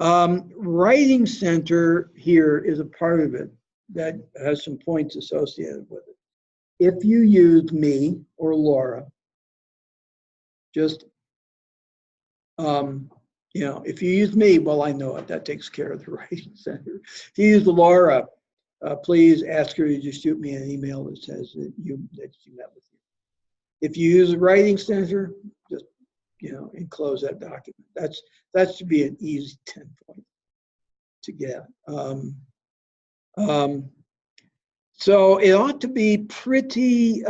Writing Center here is a part of it that has some points associated with it. If you use me or Laura, just, if you use me, well, I know it. That takes care of the Writing Center. If you use Laura, please ask her to just shoot me an email that says that you met with you. If you use the Writing Center, just enclose that document. That should be an easy 10 point to get. So it ought to be pretty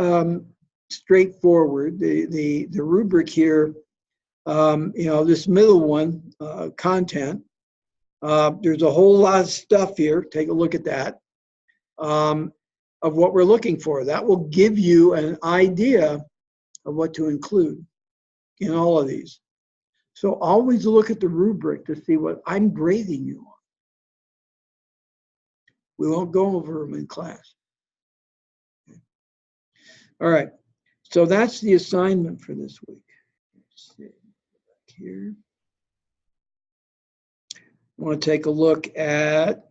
straightforward. The rubric here, this middle one, content. There's a whole lot of stuff here. Take a look at that. Of what we're looking for. That will give you an idea of what to include in all of these. So always look at the rubric to see what I'm grading you on. We won't go over them in class. Okay. All right, so that's the assignment for this week. Let's see, back here. I want to take a look at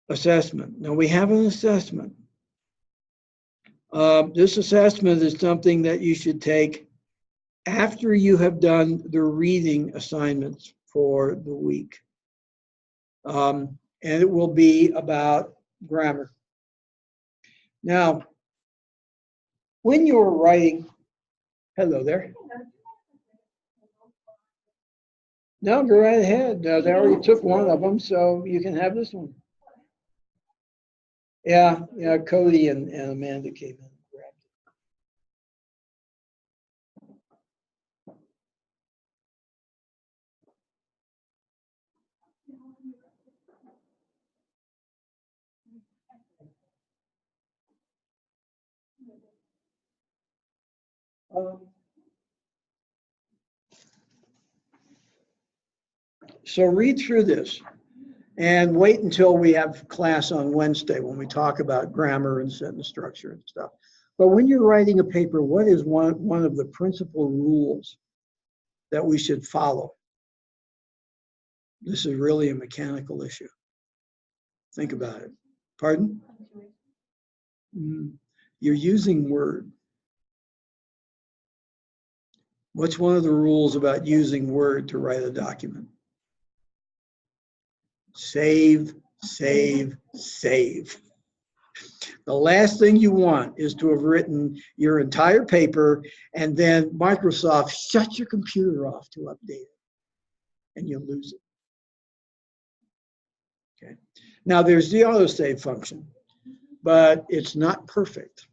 assessment. Now we have an assessment. This assessment is something that you should take after you have done the reading assignments for the week. And it will be about grammar. Now, when you're writing, hello there. No, go right ahead. They already took one of them, so you can have this one. Yeah, Cody and Amanda came in. So read through this and wait until we have class on Wednesday when we talk about grammar and sentence structure and stuff. But when you're writing a paper, what is one of the principal rules that we should follow? This is really a mechanical issue. Think about it. Pardon? You're using Word. What's one of the rules about using Word to write a document? Save, save, save. The last thing you want is to have written your entire paper and then Microsoft shut your computer off to update it. and you lose it. Okay. Now there's the autosave function, but it's not perfect.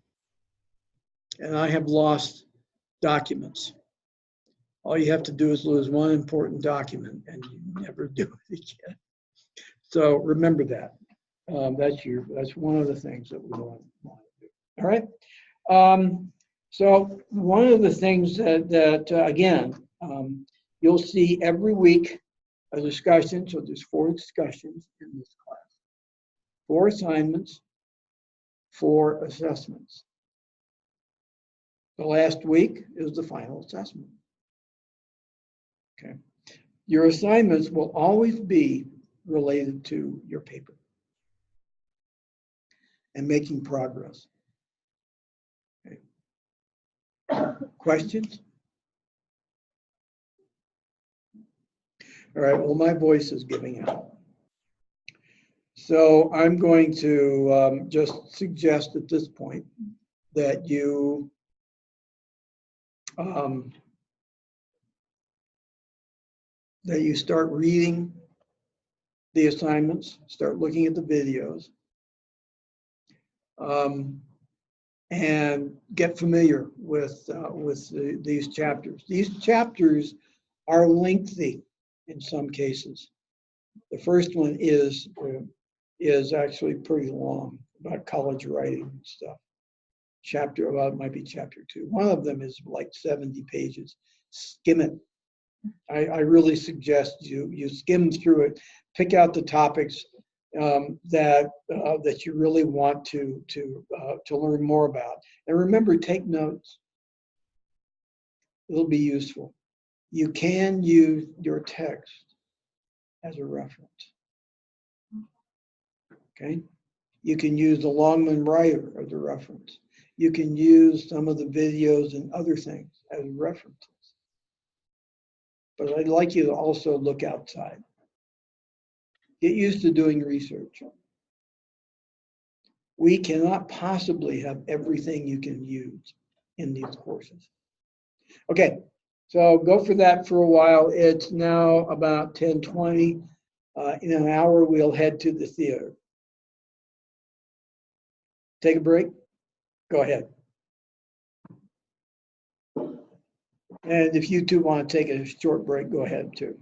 And I have lost documents. All you have to do is lose one important document and you never do it again. So remember that. That's one of the things that we want to do. All right. So one of the things that again, you'll see every week a discussion. So there's 4 discussions in this class, 4 assignments, 4 assessments. The last week is the final assessment. Okay. Your assignments will always be related to your paper and making progress. Okay. Questions? All right, well, my voice is giving out. So I'm going to just suggest at this point that you start reading the assignments, start looking at the videos, and get familiar with these chapters. These chapters are lengthy in some cases. The first one is actually pretty long, about college writing and stuff. Well, it might be chapter 2. One of them is like 70 pages. Skim it. I really suggest you skim through it, pick out the topics that you really want to learn more about, and remember, take notes. It'll be useful. You can use your text as a reference. Okay, you can use the Longman Writer as a reference. You can use some of the videos and other things as references. But I'd like you to also look outside. Get used to doing research. We cannot possibly have everything you can use in these courses. Okay, so go for that for a while. It's now about 10:20. In an hour, we'll head to the theater. Take a break? Go ahead. And if you two want to take a short break, go ahead too.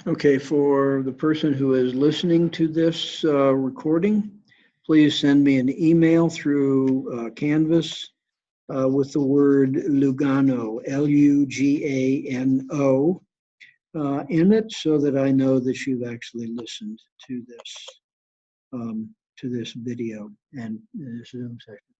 Okay, for the person who is listening to this recording, please send me an email through Canvas with the word Lugano, Lugano, in it, so that I know that you've actually listened to this video and this Zoom session.